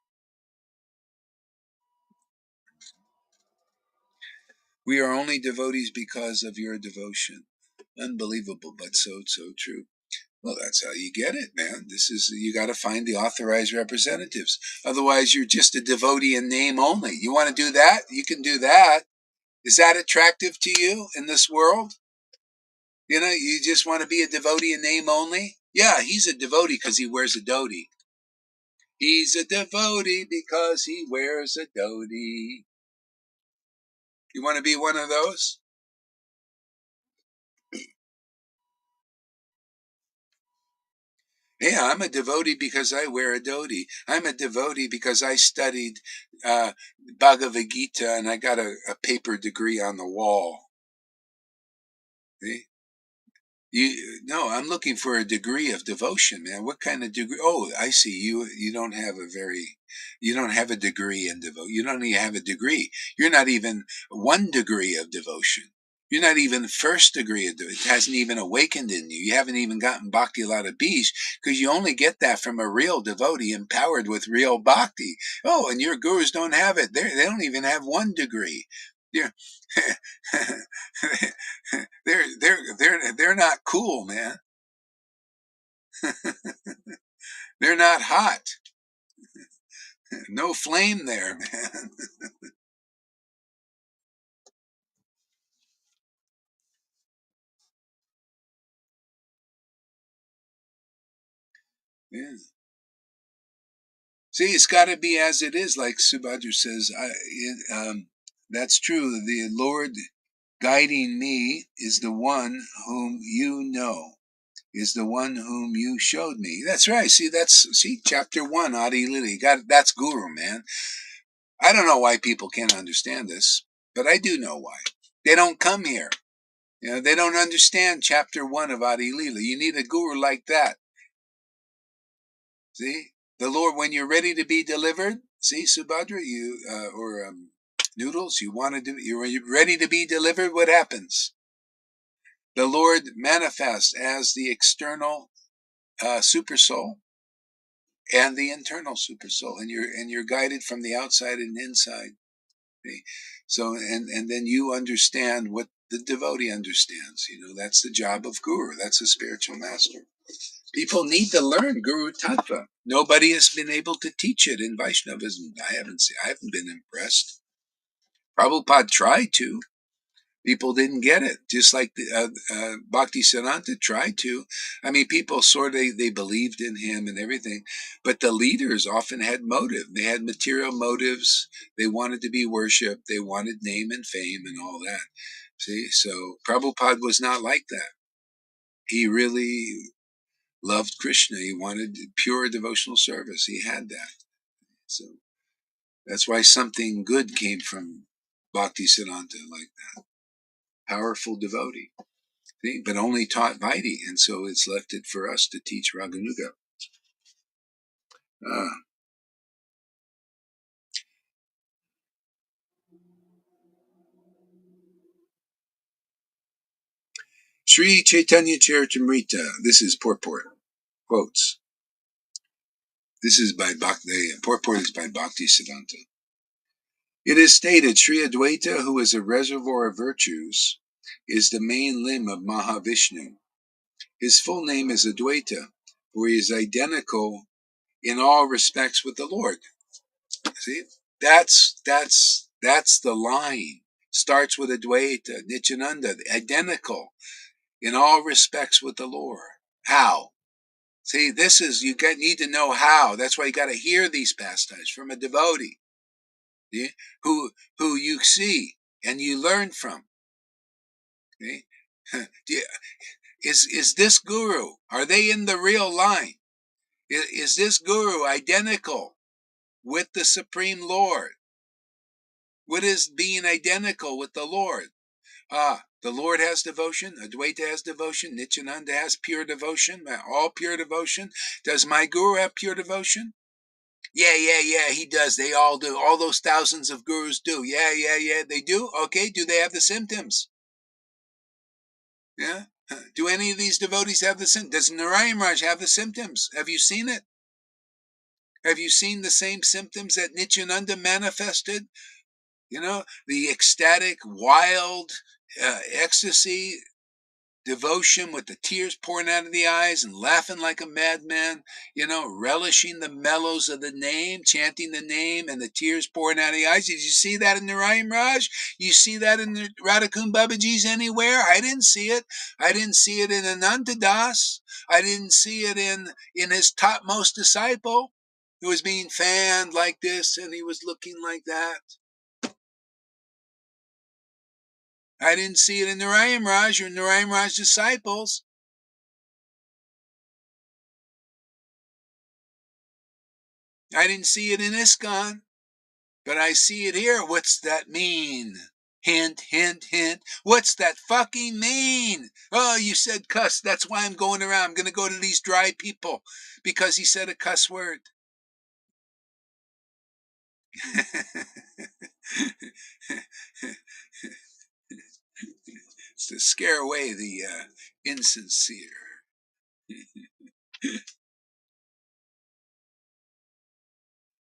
We are only devotees because of your devotion. Unbelievable, but so true. Well, that's how you get it, man. You got to find the authorized representatives. Otherwise, you're just a devotee in name only. You want to do that? You can do that. Is that attractive to you in this world? You just want to be a devotee in name only? Yeah, he's a devotee because he wears a dhoti. He's a devotee because he wears a dhoti. You want to be one of those? Yeah, I'm a devotee because I wear a dhoti. I'm a devotee because I studied Bhagavad Gita and I got a paper degree on the wall. See? No, I'm looking for a degree of devotion, man. What kind of degree? Oh, I see. You don't have a degree in devotion. You don't even have a degree. You're not even 1 degree of devotion. You're not even first degree of devotion. It hasn't even awakened in you. You haven't even gotten bhakti lata beach because you only get that from a real devotee empowered with real bhakti. Oh, and your gurus don't have it. They don't even have 1 degree. You're they're not cool, man. They're not hot. No flame there, man. Yeah. See, it's got to be as it is, like Subhadra says. That's true. The Lord guiding me is the one whom you know, is the one whom you showed me. That's right. See chapter 1, Adi Lili. That's Guru, man. I don't know why people can't understand this, but I do know why. They don't come here. They don't understand chapter 1 of Adi Lila. You need a guru like that. See? The Lord, when you're ready to be delivered, see, Subhadra, Noodles, you're ready to be delivered, what happens? The Lord manifests as the external super soul and the internal super soul, and you're guided from the outside and inside. See? So, and then you understand what the devotee understands. That's the job of guru. That's a spiritual master. People need to learn Guru Tattva. Nobody has been able to teach it in Vaishnavism. I haven't been impressed. Prabhupada tried to. People didn't get it. Just like Bhakti Siddhanta tried to. I mean, people they believed in him and everything, but the leaders often had motive. They had material motives. They wanted to be worshipped. They wanted name and fame and all that. See, so Prabhupada was not like that. He really loved Krishna. He wanted pure devotional service. He had that. So that's why something good came from Bhakti Siddhanta like that. Powerful devotee. See? But only taught Vaidhi, and so it's left it for us to teach Raganuga. Sri Chaitanya Charitamrita. This is purport. Quotes. This is by Bhakti. Purport is by Bhakti Siddhanta. It is stated, Sri Advaita, who is a reservoir of virtues, is the main limb of Mahavishnu. His full name is Advaita, for he is identical in all respects with the Lord. See, that's the line. Starts with Advaita, Nityananda, identical in all respects with the Lord. How? See, this is, need to know how. That's why you got to hear these pastimes from a devotee, yeah, who you see and you learn from. Okay? Is this guru? Are they in the real line? Is this guru identical with the Supreme Lord? What is being identical with the Lord? The Lord has devotion, Advaita has devotion, Nityananda has pure devotion, all pure devotion. Does my guru have pure devotion? Yeah, he does. They all do. All those thousands of gurus do. Yeah, they do. Okay, do they have the symptoms? Yeah. Do any of these devotees have the symptoms? Does Narayan Raj have the symptoms? Have you seen it? Have you seen the same symptoms that Nityananda manifested? The ecstatic, wild ecstasy, devotion with the tears pouring out of the eyes and laughing like a madman, relishing the mellows of the name, chanting the name and the tears pouring out of the eyes. Did you see that in Narayan Raj? You see that in the Radhakund Babaji's anywhere? I didn't see it. I didn't see it in Anantadas. I didn't see it in his topmost disciple who was being fanned like this and he was looking like that. I didn't see it in Narayan Raj or Narayan Raj disciples. I didn't see it in ISKCON, but I see it here. What's that mean? Hint, hint, hint. What's that fucking mean? Oh, you said cuss. That's why I'm going around. I'm going to go to these dry people because he said a cuss word. It's to scare away the insincere.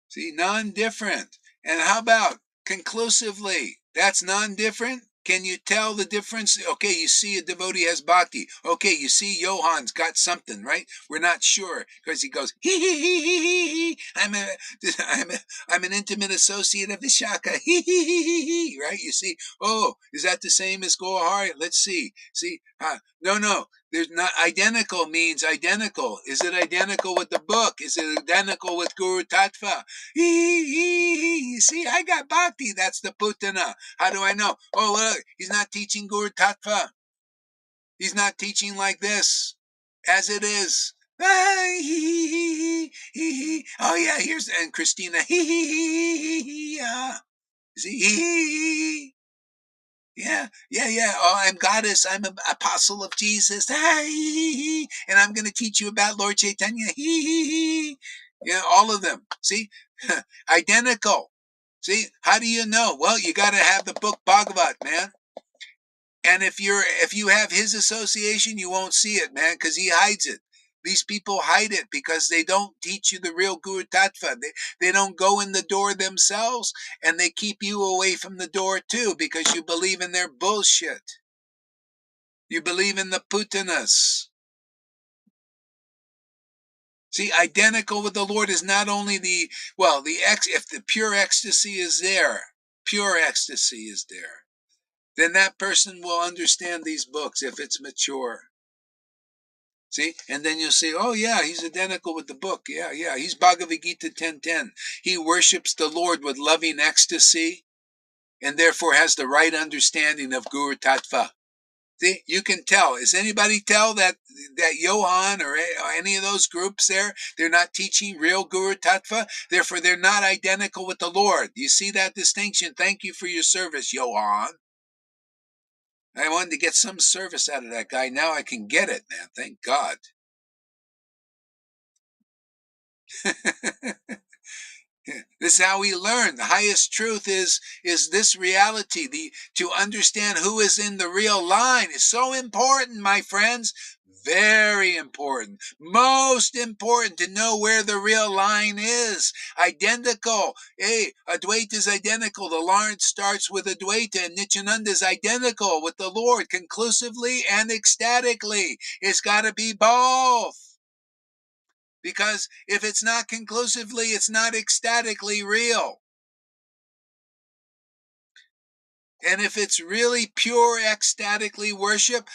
See, non-different. And how about conclusively? That's non-different? Can you tell the difference? Okay, you see a devotee has bhakti. Okay, you see Johan's got something, right? We're not sure because he goes, hee. I'm an intimate associate of Vishaka. Hee, right? You see, oh, is that the same as Gohari? Let's see. See, no. There's not identical means identical. Is it identical with the book? Is it identical with Guru Tattva? See, I got bhakti. That's the putana. How do I know? Oh, look, he's not teaching Guru Tattva. He's not teaching like this, as it is. Oh yeah, here's and Christina. See, yeah. Oh, I'm goddess. I'm an apostle of Jesus. And I'm going to teach you about Lord Chaitanya. Yeah, all of them. See, identical. See, how do you know? Well, you got to have the book Bhagavat, man. And if you have his association, you won't see it, man, because he hides it. These people hide it because they don't teach you the real Guru Tattva. They don't go in the door themselves, and they keep you away from the door too because you believe in their bullshit. You believe in the putanas. See, identical with the Lord is not only if the pure ecstasy is there, then that person will understand these books if it's mature. See, and then you'll say, oh yeah, he's identical with the book. Yeah, he's Bhagavad Gita 10:10. He worships the Lord with loving ecstasy and therefore has the right understanding of Guru Tattva. See, you can tell. Does anybody tell that Johan or any of those groups there, they're not teaching real Guru Tattva? Therefore, they're not identical with the Lord. You see that distinction? Thank you for your service, Johan. I wanted to get some service out of that guy. Now I can get it, man. Thank God. This is how we learn. The highest truth is this reality. To understand who is in the real line is so important, my friends. Very important. Most important to know where the real line is. Identical. Hey, Advaita is identical. The Lord starts with Advaita, and Nityananda is identical with the Lord conclusively and ecstatically. It's got to be both. Because if it's not conclusively, it's not ecstatically real. And if it's really pure ecstatically worship,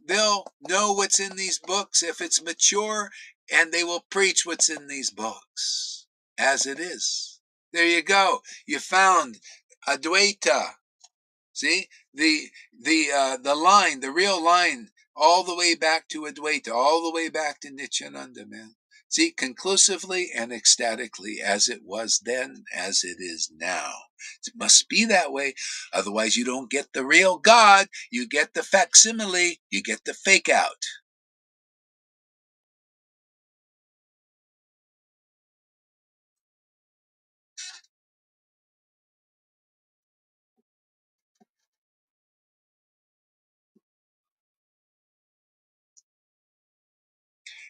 they'll know what's in these books. If it's mature and they will preach what's in these books as it is. There you go. You found Advaita. See the line, the real line, all the way back to Advaita, all the way back to Nityananda, man. See, conclusively and ecstatically, as it was then, as it is now. It must be that way. Otherwise, you don't get the real God. You get the facsimile. You get the fake out.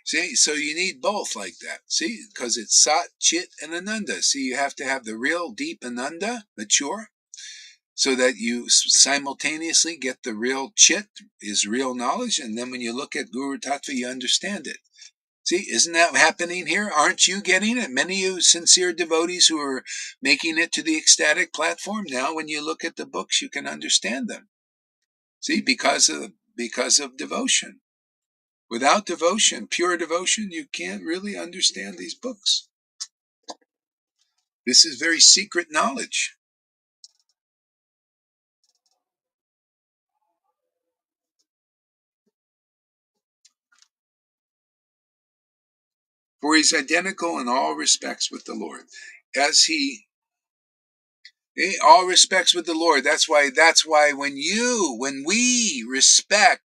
See, so you need both like that. See, because it's Sat, Chit, and Ananda. See, you have to have the real deep Ananda, mature, so that you simultaneously get the real Chit, is real knowledge, and then when you look at Guru Tattva, you understand it. See, isn't that happening here? Aren't you getting it? Many of you sincere devotees who are making it to the ecstatic platform, now when you look at the books, you can understand them. See, because of devotion. Without devotion, pure devotion, you can't really understand these books. This is very secret knowledge. For he's identical in all respects with the Lord. As he all respects with the Lord. That's why when we respect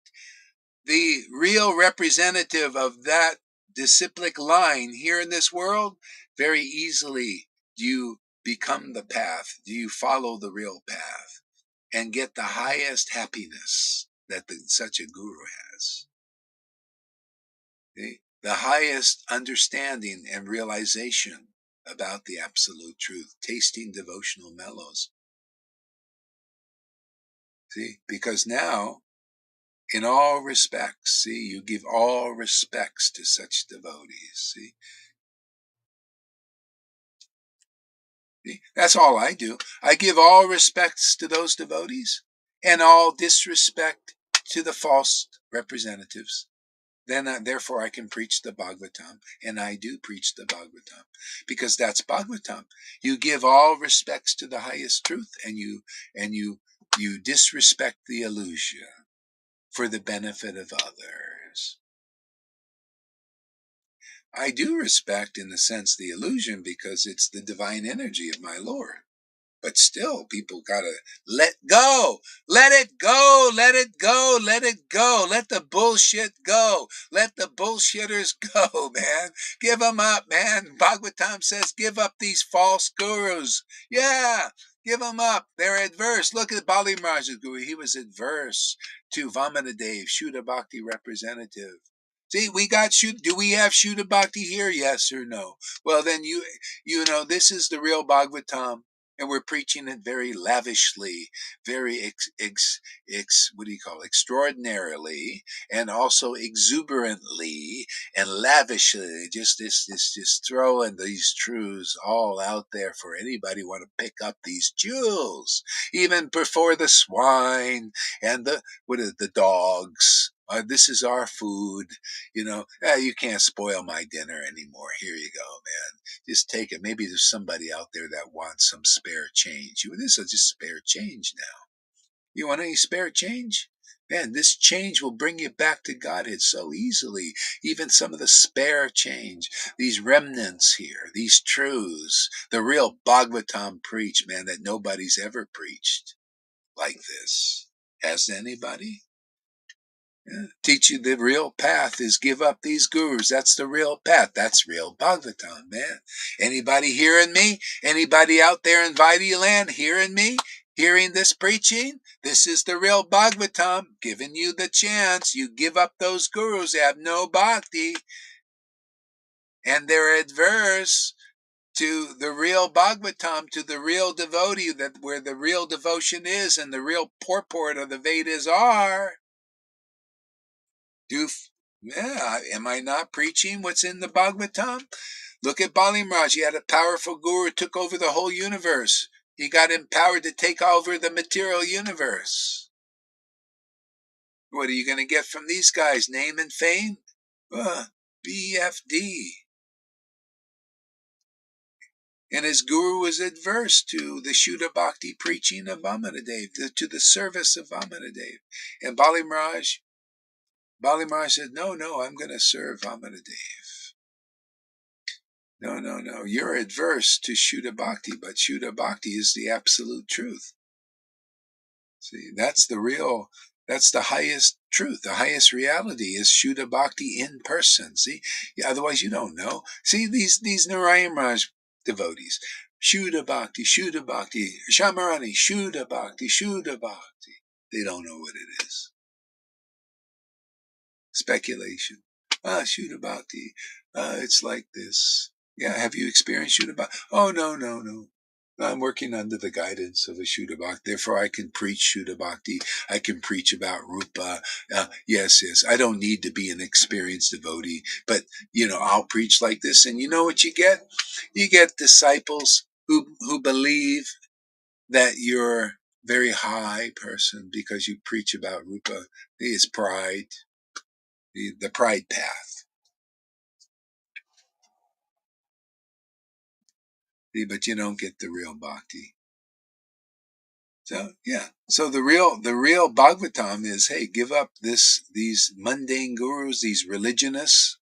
the real representative of that disciplic line here in this world, very easily do you become the path. Do you follow the real path and get the highest happiness that such a guru has? The highest understanding and realization about the absolute truth, tasting devotional mellows. See, because now, in all respects, see, you give all respects to such devotees. See, that's all I do. I give all respects to those devotees and all disrespect to the false representatives. Then, therefore, I can preach the Bhagavatam, and I do preach the Bhagavatam, because that's Bhagavatam. You give all respects to the highest truth, and you disrespect the illusion for the benefit of others. I do respect, in a sense, the illusion because it's the divine energy of my Lord. But still, people gotta let go. Let it go. Let it go. Let it go. Let the bullshit go. Let the bullshitters go, man. Give them up, man. Bhagavatam says, give up these false gurus. Yeah, give them up. They're adverse. Look at Bali Maharaj's guru. He was adverse to Vamanadev, Shuddha Bhakti representative. See, do we have Shuddha Bhakti here? Yes or no? Well, then you know, this is the real Bhagavatam. And we're preaching it very lavishly, very extraordinarily, and also exuberantly and lavishly. Just throwing these truths all out there for anybody who want to pick up these jewels, even before the swine and the dogs. This is our food, you can't spoil my dinner anymore. Here you go, man. Just take it. Maybe there's somebody out there that wants some spare change. This is just spare change now. You want any spare change? Man, this change will bring you back to Godhead so easily. Even some of the spare change, these remnants here, these truths, the real Bhagavatam preach, man, that nobody's ever preached like this. Has anybody? Yeah. Teach you the real path is give up these gurus. That's the real path. That's real Bhagavatam, man. Anybody hearing me? Anybody out there in Vaidya land hearing me? Hearing this preaching? This is the real Bhagavatam. Giving you the chance. You give up those gurus. They have no bhakti. And they're adverse to the real Bhagavatam, to the real devotee, where the real devotion is and the real purport of the Vedas are. Am I not preaching what's in the Bhagavatam? Look at Bali Maharaj. He had a powerful guru, took over the whole universe. He got empowered to take over the material universe. What are you going to get from these guys? Name and fame? BFD. And his guru was adverse to the Shuddha Bhakti preaching of Vamanadev, to the service of Vamanadev. And Bali Maharaj said, no, I'm going to serve Vamanadev. No, you're adverse to Shuddha Bhakti, but Shuddha Bhakti is the absolute truth. See, that's the highest truth. The highest reality is Shuddha Bhakti in person. See, otherwise you don't know. See, these Narayan Raj devotees, Shuddha Bhakti, Shamarani, Shuddha Bhakti. They don't know what it is. Speculation. Shuddha Bhakti. It's like this. Yeah, have you experienced Shuddha Bhakti? Oh, no. I'm working under the guidance of a Shuddha Bhakti. Therefore, I can preach Shuddha Bhakti. I can preach about Rupa. Yes. I don't need to be an experienced devotee. But, I'll preach like this. And you know what you get? You get disciples who believe that you're a very high person because you preach about Rupa. It's pride, the pride path. But you don't get the real bhakti. So yeah. So the real Bhagavatam is, hey, give up these mundane gurus, these religionists,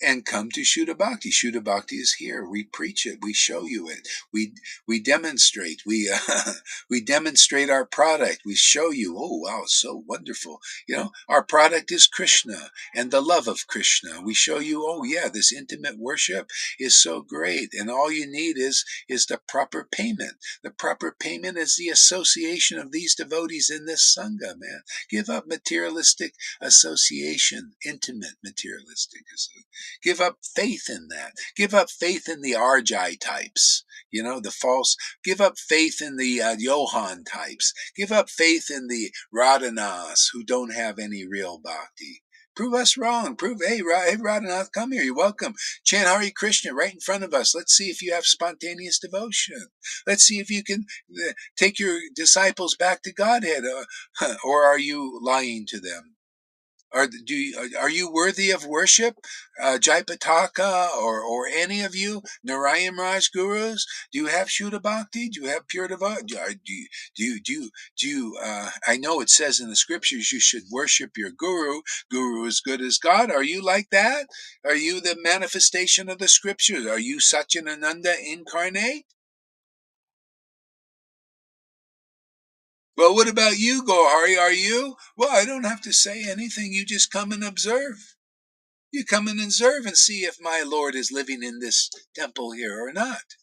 and come to Shuddha Bhakti. Shuddha Bhakti is here. We preach it. We show you it. We demonstrate. We demonstrate our product. We show you. Oh wow, it's so wonderful. Our product is Krishna and the love of Krishna. We show you. Oh yeah, this intimate worship is so great, and all you need is the proper payment. The proper payment is the association of these devotees in this sangha. Man, give up materialistic association, intimate materialistic association. Give up faith in that. Give up faith in the Arjai types, the false. Give up faith in the Johan types. Give up faith in the Radhanas who don't have any real bhakti. Prove us wrong. Hey Radhanath, come here. You're welcome. Chant Hare Krishna right in front of us. Let's see if you have spontaneous devotion. Let's see if you can take your disciples back to Godhead, or are you lying to them? Are you worthy of worship, Jaipataka, or any of you Narayan Raj gurus? Do you have Shuddha Bhakti? Do you have pure devotion? I know it says in the scriptures you should worship your guru. Guru is good as God. Are you like that? Are you the manifestation of the scriptures? Are you Satchidananda incarnate? Well, what about you, Gohari? Are you? Well, I don't have to say anything. You just come and observe. You come and observe and see if my Lord is living in this temple here or not.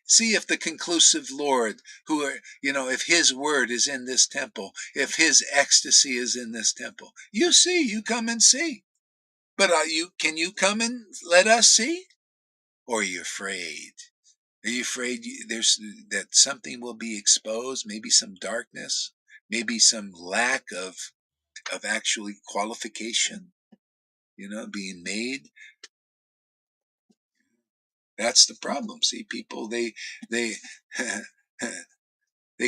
See if the conclusive Lord, if his word is in this temple, if his ecstasy is in this temple. You come and see. But can you come and let us see? Or are you afraid? Are you afraid that something will be exposed? Maybe some darkness? Maybe some lack of actually qualification, being made? That's the problem. See, people, they they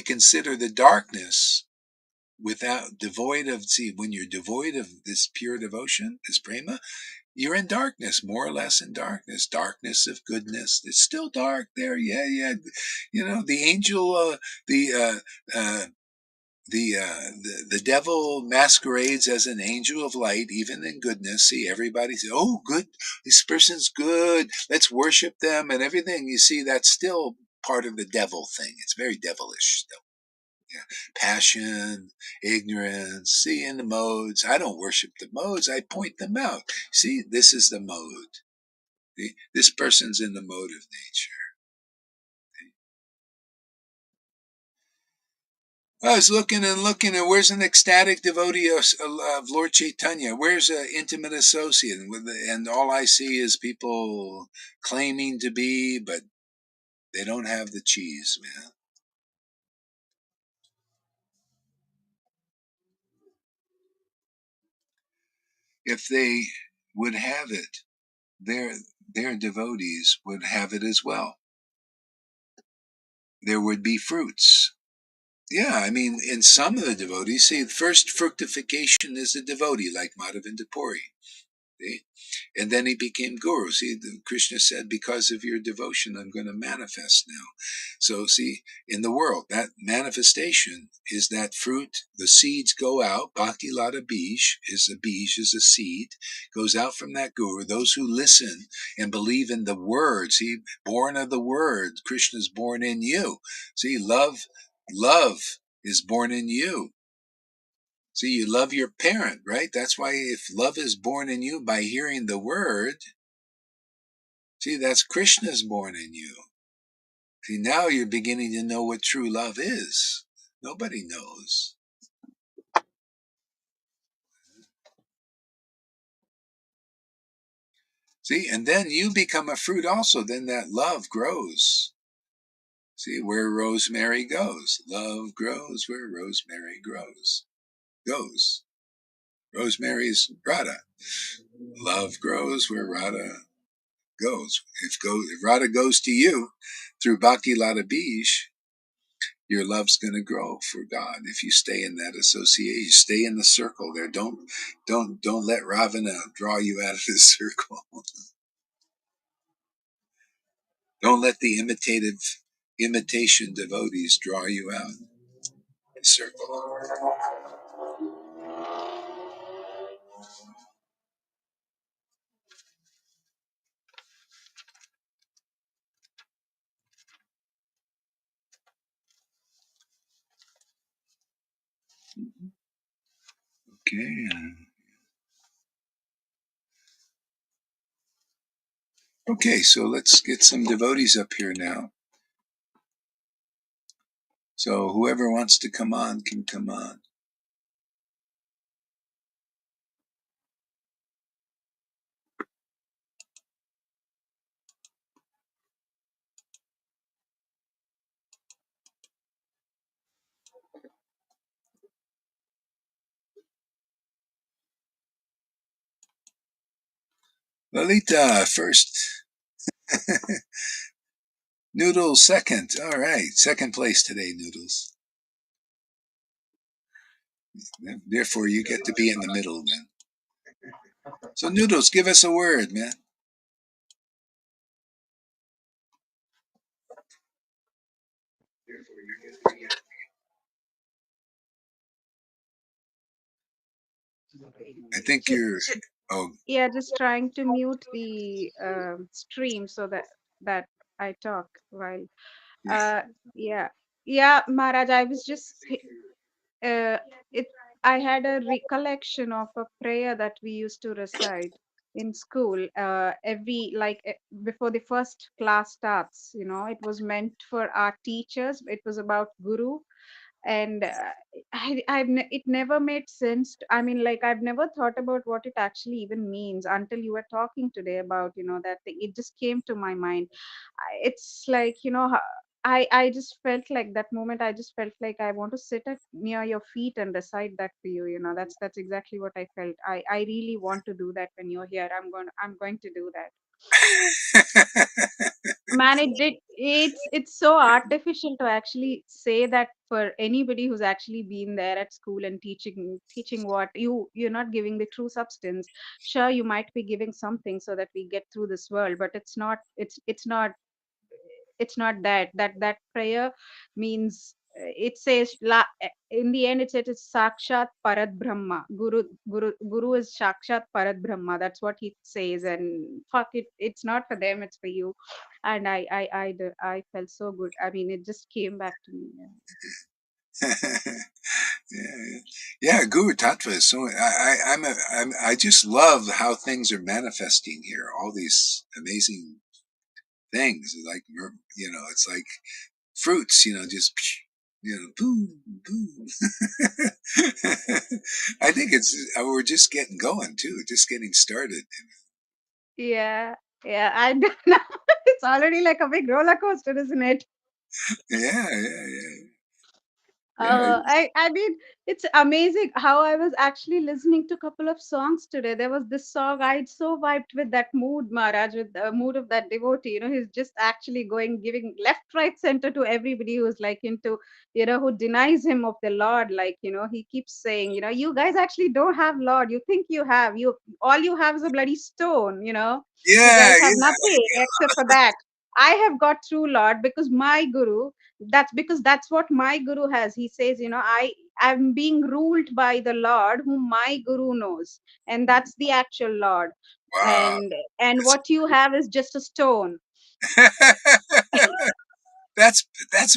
consider the darkness devoid of. See, when you're devoid of this pure devotion, this prema, you're in darkness, more or less in darkness. Darkness of goodness. It's still dark there. Yeah. The angel, the devil masquerades as an angel of light, even in goodness. See, everybody says, "Oh, good, this person's good. Let's worship them," and everything. You see, that's still part of the devil thing. It's very devilish still. Yeah. Passion, ignorance. See, in the modes. I don't worship the modes. I point them out. See, this is the mode. See, this person's in the mode of nature. I was looking and where's an ecstatic devotee of Lord Chaitanya? Where's an intimate associate? And all I see is people claiming to be, but they don't have the cheese, man. If they would have it, their devotees would have it as well. There would be fruits. Yeah, I mean, in some of the devotees, see, first fructification is a devotee like Madhavinda Puri. See? And then he became guru. See, Krishna said, because of your devotion, I'm going to manifest now. So, see, in the world, that manifestation is that fruit. The seeds go out. Bhakti Lata Bij is a seed, goes out from that guru. Those who listen and believe in the word, see, born of the word, Krishna's born in you. See, love is born in you. See, you love your parent, right? That's why if love is born in you by hearing the word, see, that's Krishna's born in you. See, now you're beginning to know what true love is. Nobody knows. See, and then you become a fruit also. Then that love grows. See, where rosemary goes, love grows where rosemary goes. Rosemary's Radha. Love grows where Radha goes. If Radha goes to you through Bhakti Lata Bij, your love's going to grow for God. If you stay in that association, stay in the circle there. Don't let Ravana draw you out of the circle. Don't let the imitation devotees draw you out of the circle. Okay. Okay, so let's get some devotees up here now. So whoever wants to come on can come on. Lalita first. Noodles second. All right, second place today, Noodles. Therefore, you get to be in the middle, man. So, Noodles, give us a word, man. I think you're. Oh, Yeah, just trying to mute the stream so that I talk while. yeah. Uh, yeah, yeah, Maharaj. I was just it. I had a recollection of a prayer that we used to recite in school. Every before the first class starts. It was meant for our teachers. It was about Guru, and it never made sense. I mean, like, I've never thought about what it actually even means until you were talking today about that thing. It just came to my mind. It's like, I just felt like that moment. I just felt like I want to sit near your feet and recite that to you. That's exactly what I felt. I really want to do that when you're here. I'm going to do that. Man, it's so artificial to actually say that for anybody who's actually been there at school and teaching what you're not giving the true substance. Sure, you might be giving something so that we get through this world, but it's not that prayer means, it says in the end it says it's sakshat parat brahma. Guru is sakshat parat brahma. That's what he says. And fuck it, it's not for them, it's for you. And I felt so good. I mean, it just came back to me. yeah, yeah. Guru Tattva is so. I just love how things are manifesting here. All these amazing things, like it's like fruits. Just boom, boom. I think we're just getting going too, just getting started. Yeah, yeah, I don't know. It's already like a big roller coaster, isn't it? Yeah, yeah, yeah. Yeah, I mean, it's amazing how I was actually listening to a couple of songs today. There was this song I so vibed with that mood, Maharaj, with the mood of that devotee. He's just actually going, giving left, right, center to everybody who's like into, who denies him of the Lord. Like, he keeps saying, you guys actually don't have Lord. You think you have. All you have is a bloody stone. You yeah, guys have yeah, nothing except for that. I have got true Lord because my guru, that's what my guru has. He says, I'm being ruled by the Lord whom my guru knows, and that's the actual Lord. wow. And That's what you have is just a stone. that's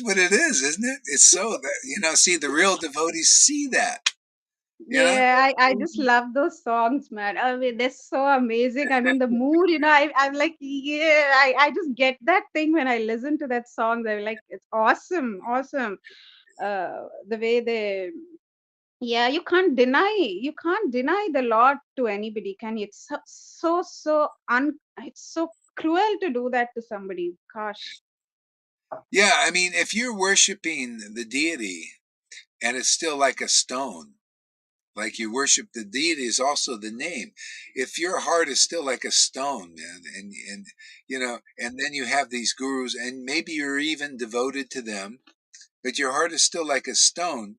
what it is, isn't it? It's so that see the real devotees see that, you know. Yeah, I just love those songs, man. I mean, they're so amazing. I mean, the mood, I'm like, yeah, I just get that thing when I listen to that song. They're like, it's awesome, awesome. The way they, yeah, you can't deny the Lord to anybody, can you? It's it's so cruel to do that to somebody. Gosh. Yeah, I mean, if you're worshiping the deity and it's still like a stone, like you worship the deity is also the name. If your heart is still like a stone, man, and and then you have these gurus, and maybe you're even devoted to them, but your heart is still like a stone,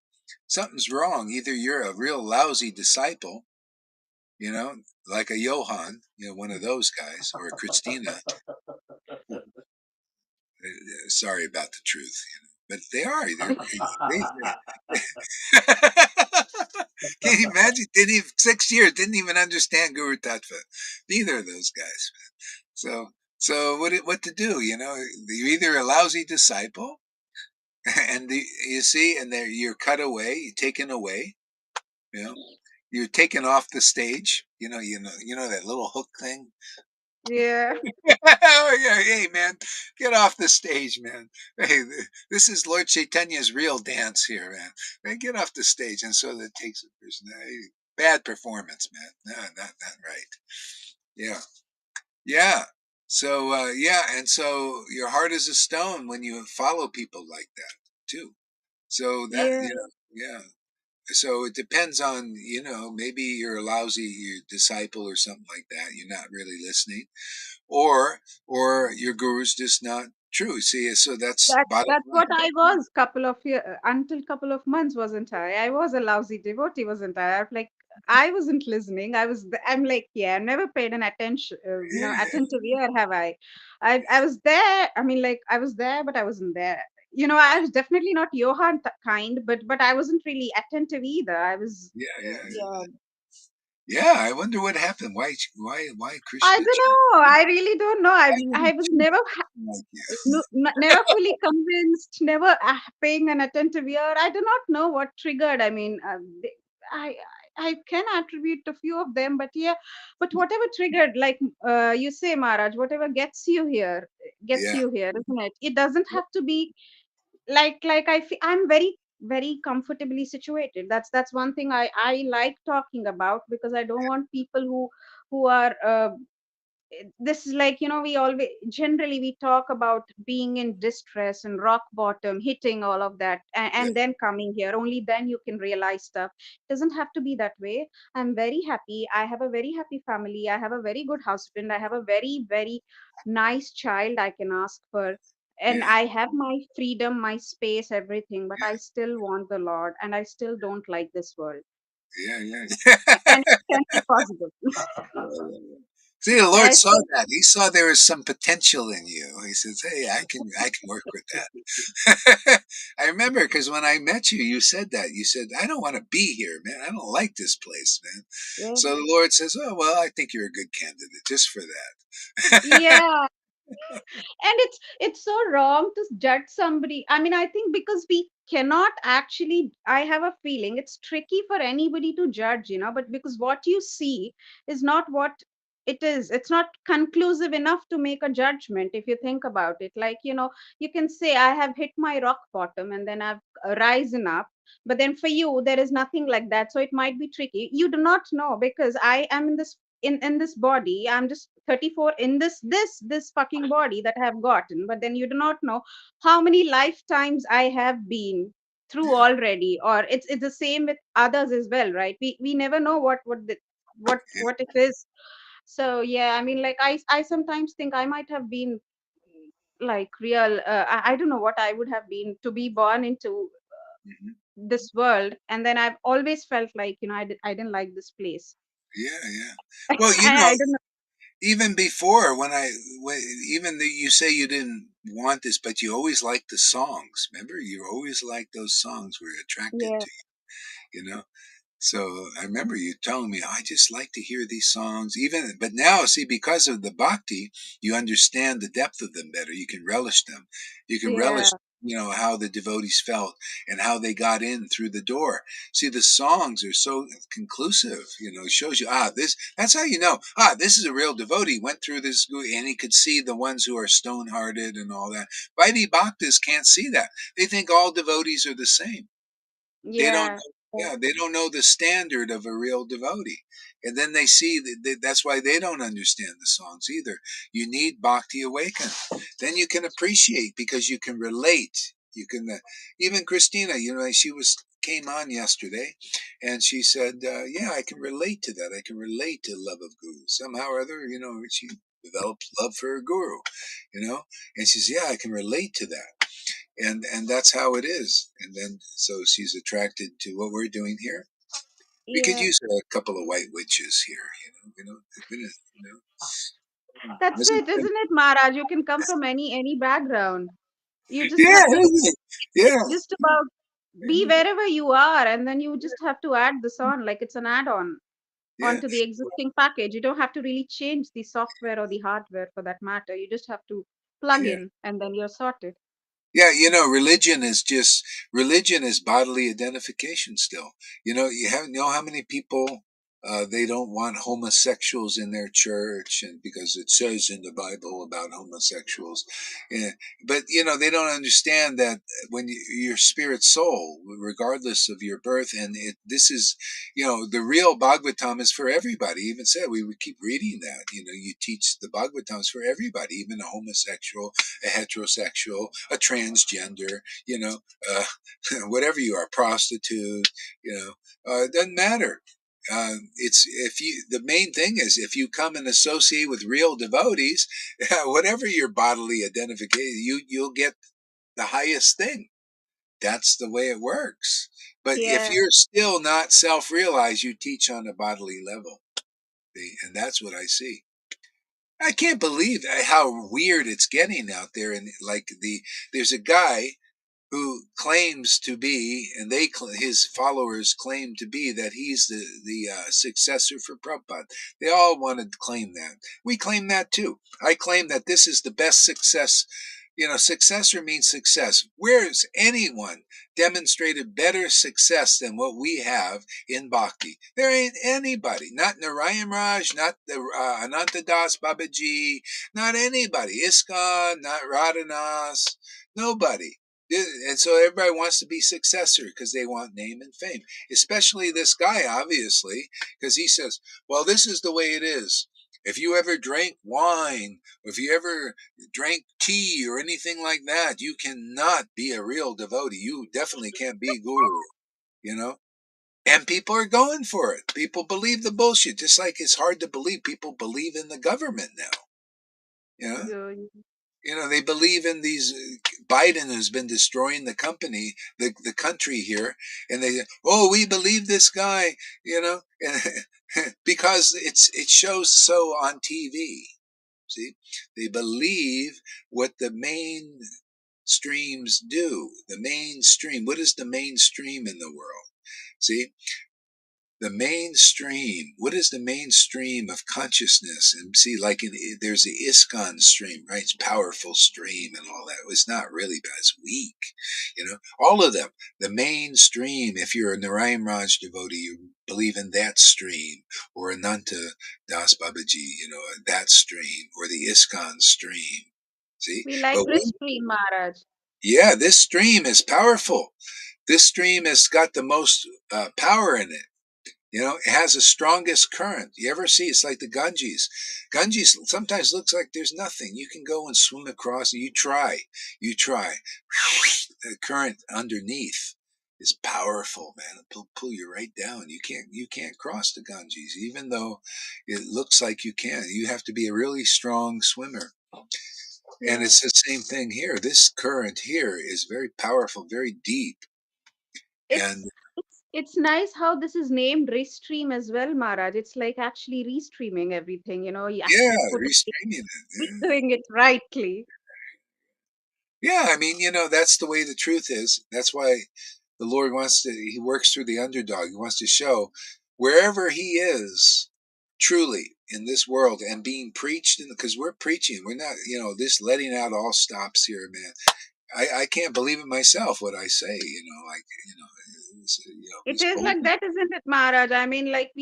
something's wrong. Either you're a real lousy disciple, you know, like a Johann, one of those guys, or a Christina. Sorry about the truth, but they are. They can you imagine? Didn't even 6 years, didn't even understand Guru Tattva. Neither of those guys. So, what to do? You're either a lousy disciple, and you see, and there you're cut away, you're taken away. You know, you're taken off the stage. That little hook thing. Yeah. Oh yeah, hey man, get off the stage, man. Hey, this is Lord Chaitanya's real dance here, man. Hey, get off the stage, and so that takes a person. Hey, bad performance, man. No, not right. Yeah, yeah. So yeah, and so your heart is a stone when you follow people like that too. So that Yeah. yeah. So it depends on maybe you're a lousy disciple or something like that. You're not really listening or your guru's just not true. See, so that's bottom That's what line. I was couple of year until couple of months, wasn't I? I was a lousy devotee, wasn't I? I wasn't listening. I'm like, yeah, I never paid an attention, Yeah, attentive ear, have I? I was there. I mean, like, I was there, but I wasn't there. I was definitely not Johan kind, but I wasn't really attentive either. I was, yeah, yeah, yeah. yeah. I wonder what happened. Why I Krishna don't changed? know. I really don't know. I I wouldn't was change never like you. no, never fully convinced, never paying an attentive ear. I do not know what triggered. I mean, I I can attribute a few of them, but yeah, but whatever triggered, like you say, Maharaj, whatever gets Yeah, you here, isn't it? It doesn't have to be I'm very comfortably situated. That's one thing I like talking about because I don't want people who are this is like we always generally we talk about being in distress and rock bottom, hitting all of that, yeah, and then coming here. Only then you can realize stuff. It doesn't have to be that way. I'm very happy. I have a very happy family. I have a very good husband. I have a very nice child I can ask for, and yeah, I have my freedom, my space, everything, but I still want the Lord, and I still don't like this world. yeah, yeah. And it can be possible. See, the And Lord I saw still, that. He saw there was some potential in you. He says, "Hey, I can work with that." I remember because when I met you, you said that. You said, "I don't want to be here, man. I don't like this place, man." yeah. So the Lord says, "Oh well, I think you're a good candidate just for that." Yeah, and it's so wrong to judge somebody. I mean, I think because we cannot actually, I have a feeling it's tricky for anybody to judge, but because what you see is not what it is. It's not conclusive enough to make a judgment if you think about it. Like, you can say I have hit my rock bottom and then I've risen up, but then for you there is nothing like that, so it might be tricky. You do not know because I am in this body. I'm just 34 in this fucking body that I have gotten, but then you do not know how many lifetimes I have been. through already, or it's the same with others as well, right? We never know what it is. So yeah, I mean, like, I sometimes think I might have been like real, I don't know what I would have been to be born into Mhm. this world, and then I've always felt like, I didn't like this place. Yeah, yeah. Well, I don't know. even before when even you say you didn't want this, but you always liked the songs. Remember, you always liked those songs. Were attracted Yeah, to you. You know. So I remember you telling me, I just like to hear these songs. Even, but now, see, because of the bhakti, you understand the depth of them better. You can relish them. You can yeah, relish, how the devotees felt and how they got in through the door. See, the songs are so conclusive. It shows you, that's how you know, this is a real devotee. Went through this, and he could see the ones who are stone hearted and all that. Vaidhi bhaktas can't see that. They think all devotees are the same. They don't yeah, know, yeah, they don't know the standard of a real devotee. And then they see that's why they don't understand the songs either. You need bhakti awaken. Then you can appreciate because you can relate. You can even Christina, she was came on yesterday and she said, yeah, I can relate to that. I can relate to love of guru. Somehow or other, she developed love for her guru, you know, and she says, yeah, I can relate to that, and that's how it is. And then so she's attracted to what we're doing here. We could yeah. use a couple of white witches here, That's it, isn't it, Maharaj? You can come from any background. You just yeah, have to yeah, just about be wherever you are, and then you just have to add this on, like it's an add-on yeah, onto the existing package. You don't have to really change the software or the hardware for that matter. You just have to plug yeah. in, and then you're sorted. Yeah, religion is bodily identification still. You know how many people they don't want homosexuals in their church, and because it says in the Bible about homosexuals. Yeah, but they don't understand that when your spirit soul, regardless of your birth, and this is, the real Bhagavatam is for everybody. Even said we would keep reading that. You teach the Bhagavatam is for everybody, even a homosexual, a heterosexual, a transgender, uh, whatever you are, prostitute, it doesn't matter. It's if you the main thing is if you come and associate with real devotees, whatever your bodily identification, you'll get the highest thing. That's the way it works. But if Yeah, you're still not self-realized, you teach on a bodily level. See? And that's what I see. I can't believe how weird it's getting out there. And like there's a guy who claims to be, and his followers claim to be that he's the successor for Prabhupada. They all want to claim that. We claim that too. I claim that this is the best success. Successor means success. Where's anyone demonstrated better success than what we have in Bhakti? There ain't anybody. Not Narayan Raj, not the Ananta Das Babaji, not anybody. ISKCON, not Radhanas, nobody. And so everybody wants to be successor because they want name and fame, especially this guy, obviously, because he says, well, this is the way it is. If you ever drank wine, or if you ever drank tea or anything like that, you cannot be a real devotee. You definitely can't be guru, you know? And people are going for it. People believe the bullshit, just like it's hard to believe people believe in the government now, you know? good. They believe in these. Biden has been destroying the company, the country here, and they, oh, we believe this guy, because it shows so on TV. See, they believe what the main streams do. The mainstream. What is the mainstream in the world? See, the mainstream. What is the mainstream of consciousness? And see, like there's the ISKCON stream, right? It's powerful stream and all that. It's not really, but it's weak. All of them. The mainstream. If you're a Narayan Raj devotee, you believe in that stream, or Ananta Das Babaji, that stream, or the ISKCON stream. See, We like but Crispy, Maharaj. yeah, this stream is powerful. This stream has got the most power in it. It has the strongest current. You ever see? It's like the Ganges. Ganges sometimes looks like there's nothing. You can go and swim across. And you try. The current underneath. is powerful, man. It'll pull you right down. You can't cross the Ganges, even though it looks like you can. You have to be a really strong swimmer. And Yeah. it's the same thing here. This current here is very powerful, very deep. And It's nice how this is named Restream as well, Maharaj. It's like actually restreaming everything, you yeah, actually putting it, restraining it. doing it rightly. Yeah, I mean, that's the way the truth is. That's why the Lord he works through the underdog. He wants to show wherever he is truly in this world and being preached, because we're preaching. We're not, this letting out all stops here, man. I can't believe it myself what I say, like, It he's is bold. like that, isn't it, Maharaj? I mean, like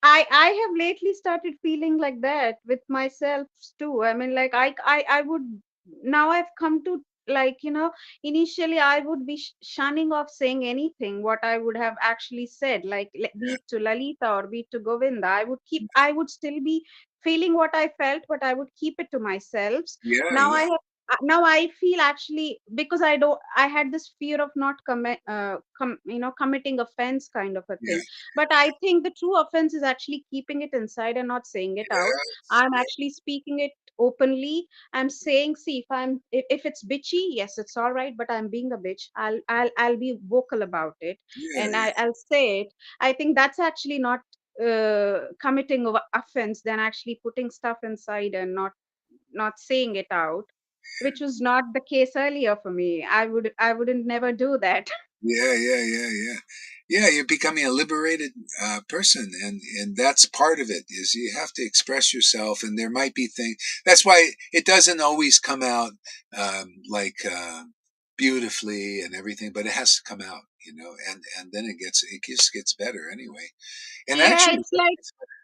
I have lately started feeling like that with myself too. I mean, like I would now I've come to like initially I would be shunning off saying anything what I would have actually said, like be Yeah, it to Lalita or be it to Govinda. I would still be feeling what I felt, but I would keep it to myself. yeah, Now I yeah, have now I feel actually because I had this fear of not committing offense kind of a yeah, thing. But I think the true offense is actually keeping it inside and not saying it out. I'm yeah, actually speaking it openly. I'm saying, see, if it's bitchy, yes, it's all right, but I'm being a bitch. I'll be vocal about it, yeah, and yeah, I'll say it. I think that's actually not committing of offense than actually putting stuff inside and not saying it out, which was not the case earlier for me. I wouldn't never do that. yeah, yeah, yeah, yeah. Yeah, you're becoming a liberated person, and that's part of it. Is you have to express yourself, and there might be things. That's why it doesn't always come out like beautifully and everything, but it has to come out, and then it just gets better anyway. And Yeah, actually,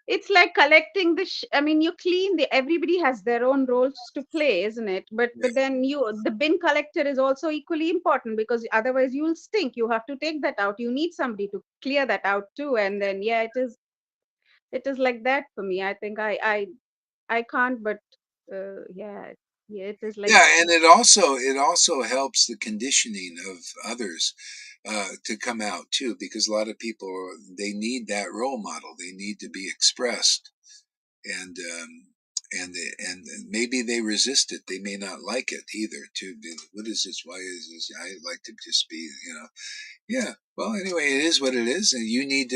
it's like collecting I mean, you clean the everybody has their own roles to play, isn't it? But then the bin collector is also equally important because otherwise you'll stink. You have to take that out. You need somebody to clear that out too. And then yeah, it is like that for me. I think I can't, but yeah, it is like yeah, and it also helps the conditioning of others to come out too, because a lot of people they need that role model. They need to be expressed, and and maybe they resist it. They may not like it either. What is this? Why is this? I like to just be, yeah. Well, anyway, it is what it is, and you need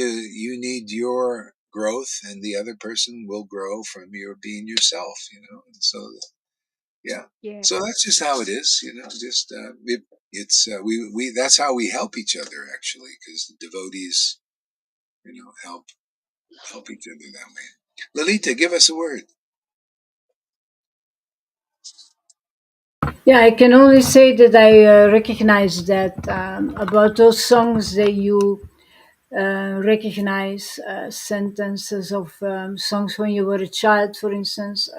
your growth, and the other person will grow from your being yourself. And so yeah. yeah. So that's just how it is. Just it's we that's how we help each other actually, because the devotees help each other that way. Lalita, give us a word. Yeah, I can only say that I recognize that about those songs that you recognize sentences of songs when you were a child, for instance,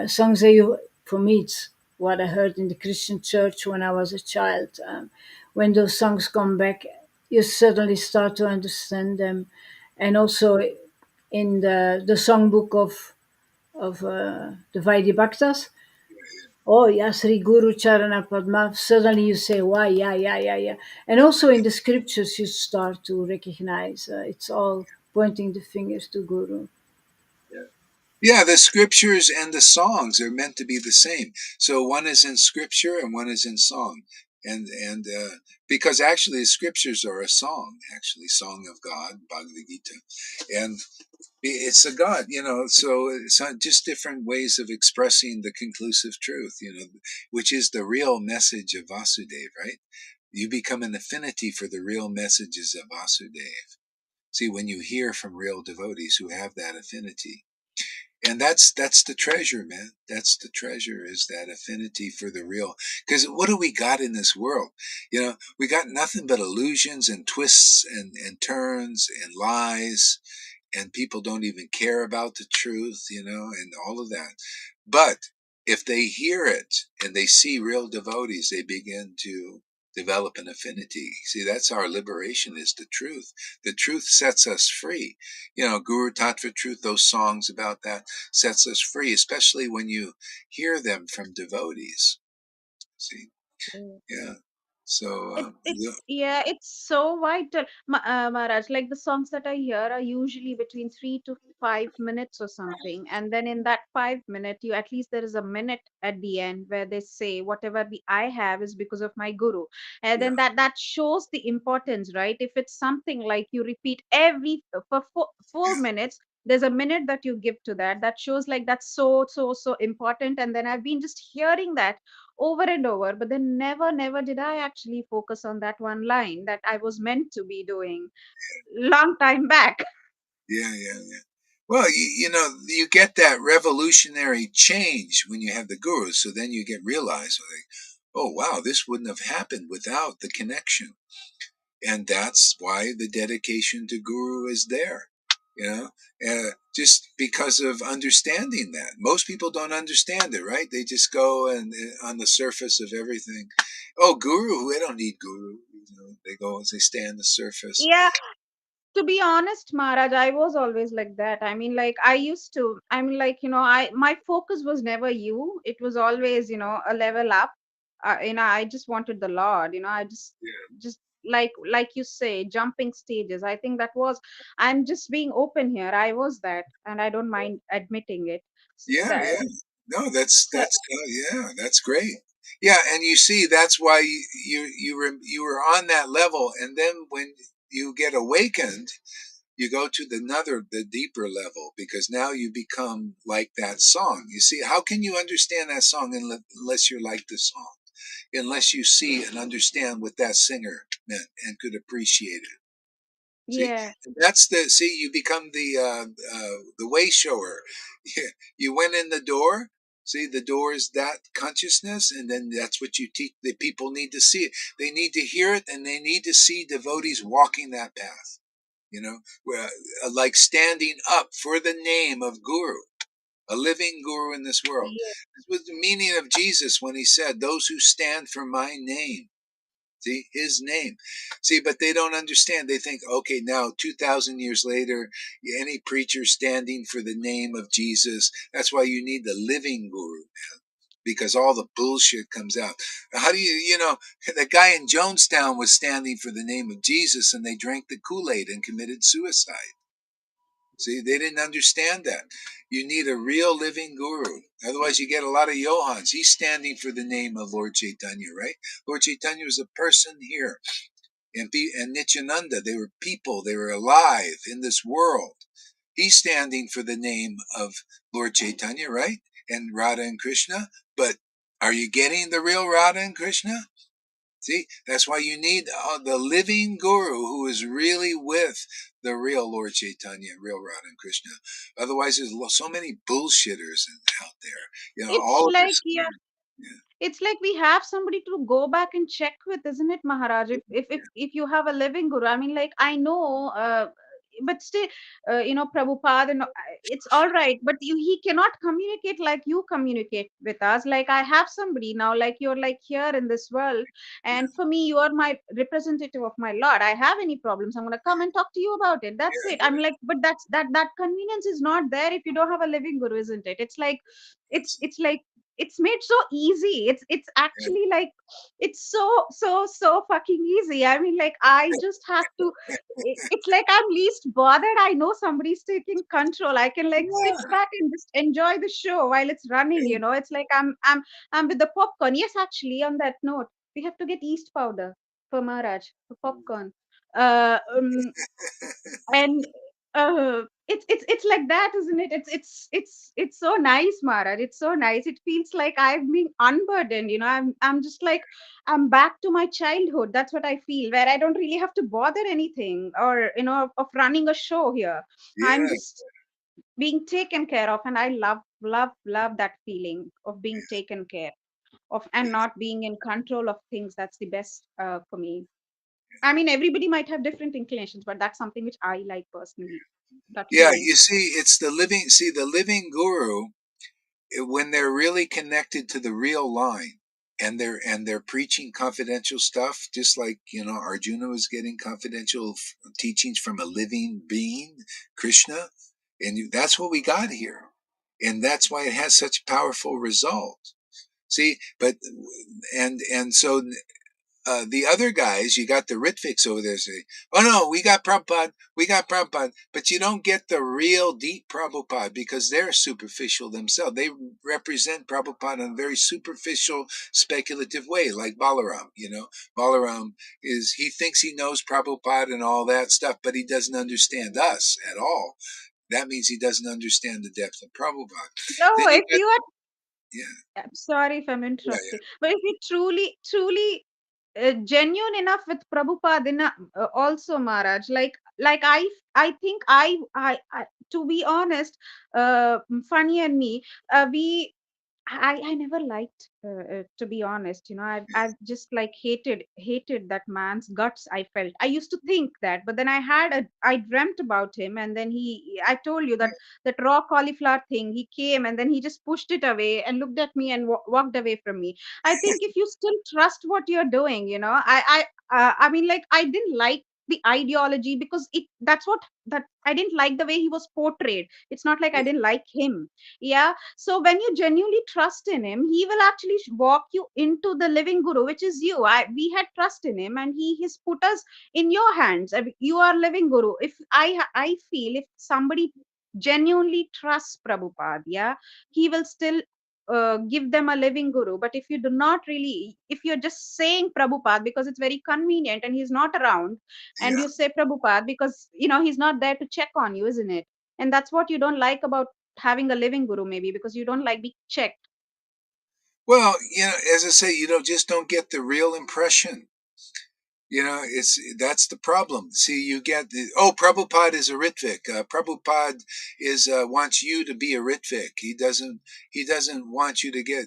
songs that you, for me, it's what I heard in the Christian church when I was a child. When those songs come back, you suddenly start to understand them, and also in the songbook of the Vaidya Bhaktas. Oh, yeah, Sri Guru Charana Padma. Suddenly you say, why, yeah, yeah, yeah, yeah. And also in the scriptures, you start to recognize it's all pointing the fingers to Guru. Yeah. Yeah, the scriptures and the songs are meant to be the same. So one is in scripture and one is in song. And because actually the scriptures are a song, actually, Song of God, Bhagavad Gita. And it's a God, so it's not just different ways of expressing the conclusive truth, which is the real message of Vasudev, right? You become an affinity for the real messages of Vasudev. See, when you hear from real devotees who have that affinity, and that's the treasure, man. That's the treasure, is that affinity for the real. Because what do we got in this world? We got nothing but illusions and twists and turns and lies, and people don't even care about the truth, and all of that. But if they hear it and they see real devotees, they begin to develop an affinity. See, that's our liberation, is the truth. The truth sets us free. Guru Tattva Truth, those songs about that sets us free, especially when you hear them from devotees. See, yeah. So It's so vital, Maharaj. Like the songs that I hear are usually between 3 to 5 minutes or something, and then in that 5 minute, you at least there is a minute at the end where they say whatever I have is because of my guru, and yeah, then that shows the importance, right? If it's something like you repeat every for 4 minutes. There's a minute that you give to that. That shows like that's so important. And then I've been just hearing that over and over, but then never did I actually focus on that one line that I was meant to be doing long time back. yeah. Well, you get that revolutionary change when you have the guru. So then you get realized, like, oh wow, this wouldn't have happened without the connection. And that's why the dedication to guru is there, you know just because of understanding that. Most people don't understand it, right? They just go and on the surface of everything. Oh, guru, I don't need guru. They go as they stay on the surface. Yeah, to be honest, Maharaj, I was always like that. I mean, like I used to, I mean, like, I my focus was never you. It was always, a level up. I just wanted the Lord, I just like you say, jumping stages. I think that was, I'm just being open here. I was that, and I don't mind admitting it. Yeah, That, yeah. No, that's so, yeah, that's great. Yeah, and you see, that's why you were on that level, and then when you get awakened, you go to the deeper level, because now you become like that song. You see, how can you understand that song unless you're like the song? Unless you see and understand what that singer meant and could appreciate it. See, yeah. that's you become the way shower. You went in the door. See, the door is that consciousness, and then that's what you teach. The people need to see it. They need to hear it, and they need to see devotees walking that path. Where, like standing up for the name of Guru, a living Guru in this world. Yeah. This was the meaning of Jesus when he said, "Those who stand for my name." See, his name. See, but they don't understand. They think, okay, now 2,000 years later, any preacher standing for the name of Jesus, that's why you need the living guru, because all the bullshit comes out. How do the guy in Jonestown was standing for the name of Jesus, and they drank the Kool-Aid and committed suicide. See, they didn't understand that. You need a real living guru. Otherwise, you get a lot of Johans. He's standing for the name of Lord Chaitanya, right? Lord Chaitanya was a person here. And Nityananda, they were people. They were alive in this world. He's standing for the name of Lord Chaitanya, right? And Radha and Krishna. But are you getting the real Radha and Krishna? See, that's why you need the living guru who is really with the real Lord Chaitanya, real Radha and Krishna. Otherwise, there's so many bullshitters out there. It's All of like, this. yeah, Yeah, it's like we have somebody to go back and check with, isn't it, Maharaj? If you have a living guru, I mean, like I know, but still, Prabhupada, and it's all right, but he cannot communicate like you communicate with us. Like I have somebody now, like you're like here in this world, yeah, and for me, you are my representative of my Lord. I have any problems, I'm gonna come and talk to you about it. That's it. I'm like, but that convenience is not there if you don't have a living guru, isn't it? It's like, it's like it's made so easy. It's yeah, actually like it's so fucking easy. I mean, like I just have to. It's like I'm least bothered. I know somebody's taking control. I can like sit yeah, back and just enjoy the show while it's running. It's like I'm with the popcorn. Yes, actually, on that note, we have to get yeast powder for Maharaj for popcorn. Uh, um, and it's like that, isn't it? It's so nice, Maharaj. It's so nice. It feels like I've been unburdened. I'm just like I'm back to my childhood. That's what I feel, where I don't really have to bother anything or of running a show here. I'm yeah. just being taken care of, and I love that feeling of being taken care of and not being in control of things. That's the best for me. I mean, everybody might have different inclinations, but that's something which I like personally. That Yeah, feeling. you see, it's the living guru, when they're really connected to the real line, and they're preaching confidential stuff, just like Arjuna was getting confidential teachings from a living being, Krishna. And that's what we got here, and that's why it has such powerful result. See, but and so the other guys, you got the Ritviks over there saying, oh no, we got Prabhupada, but you don't get the real deep Prabhupada because they're superficial themselves. They represent Prabhupada in a very superficial, speculative way, like Balaram, Balaram he thinks he knows Prabhupada and all that stuff, but he doesn't understand us at all. That means he doesn't understand the depth of Prabhupada. No, Then you if got, you are, yeah, I'm sorry if I'm yeah, interrupting, but if you truly genuine enough with Prabhupada also, Maharaj, like I think I to be honest, Funny and me, we I never liked, to be honest, I've just like hated that man's guts. I felt I used to think that, but then I dreamt about him, and then I told you that that raw cauliflower thing. He came and then he just pushed it away and looked at me and walked away from me. I think if you still trust what you're doing, I mean, like, I didn't like the ideology because it that's what that I didn't like the way he was portrayed. It's not like I yeah. didn't like him. Yeah, so when you genuinely trust in him, he will actually walk you into the living guru, which is you. We had trust in him, and he has put us in your hands. I mean, you are living guru. If I feel if somebody genuinely trusts Prabhupada, yeah, he will still give them a living guru. But if you do not really, if you're just saying Prabhupada because it's very convenient and he's not around, and Yeah. you say Prabhupada because he's not there to check on you, isn't it? And that's what you don't like about having a living guru, maybe because you don't like being checked. Well, as I say, just don't get the real impression. That's the problem. See, you get Prabhupada is a Ritvik. Prabhupada wants you to be a Ritvik. He doesn't want you to get.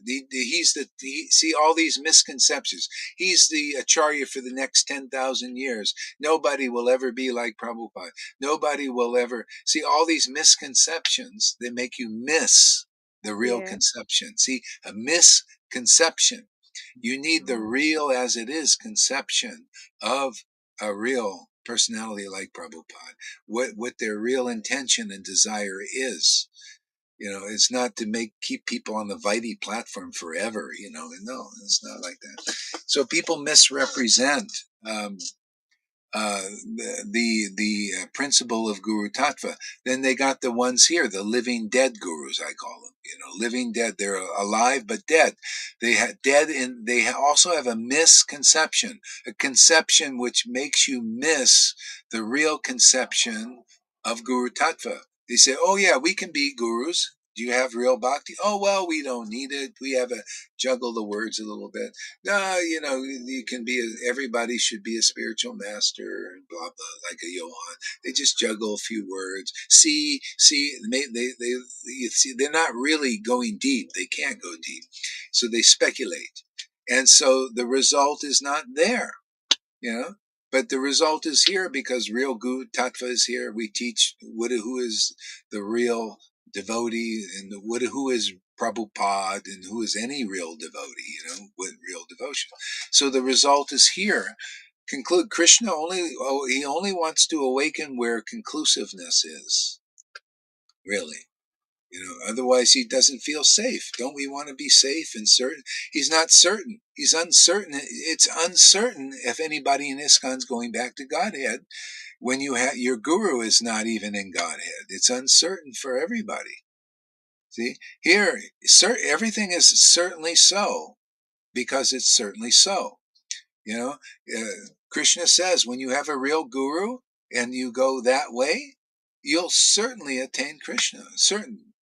See all these misconceptions. He's the Acharya for the next 10,000 years. Nobody will ever be like Prabhupada. Nobody will ever see all these misconceptions. They make you miss the real Yeah. conception. See, a misconception. You need the real as it is conception of a real personality like Prabhupada, what their real intention and desire is. It's not to keep people on the Vaidhi platform forever. No, it's not like that. So people misrepresent the principle of Guru Tattva. Then they got the ones here, the living dead gurus, I call them. Living dead. They're alive but dead. They have dead, and they also have a misconception, a conception which makes you miss the real conception of Guru Tattva. They say, "Oh yeah, we can be gurus. Do you have real bhakti? Oh well, we don't need it. We have a juggle the words a little bit. No, you can everybody should be a spiritual master and blah, blah, like a Johann. They just juggle a few words. See, you see, they're not really going deep. They can't go deep. So they speculate. And so the result is not there, you know, but the result is here because real Guru Tattva is here. We teach who is the real devotee and who is Prabhupada and who is any real devotee, with real devotion. So the result is here. Conclude Krishna he only wants to awaken where conclusiveness is, really. Otherwise he doesn't feel safe. Don't we want to be safe and certain? He's not certain. He's uncertain. It's uncertain if anybody in ISKCON's going back to Godhead when your guru is not even in Godhead. It's uncertain for everybody. See, here, everything is certainly so because it's certainly so. You know, Krishna says when you have a real guru and you go that way, you'll certainly attain Krishna.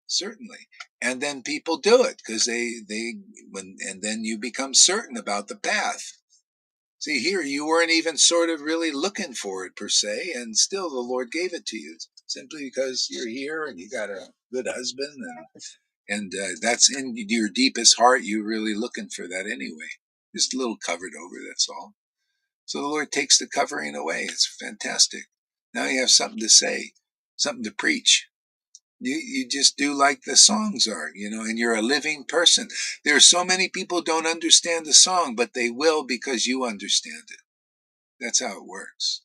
Certainly. And then people do it because and then you become certain about the path. See, here you weren't even sort of really looking for it per se, and still the Lord gave it to you simply because you're here and you got a good husband, and that's in your deepest heart. You're really looking for that anyway. Just a little covered over. That's all. So the Lord takes the covering away. It's fantastic. Now you have something to say, something to preach. You just do like the songs are, and you're a living person. There are so many people don't understand the song, but they will because you understand it. That's how it works.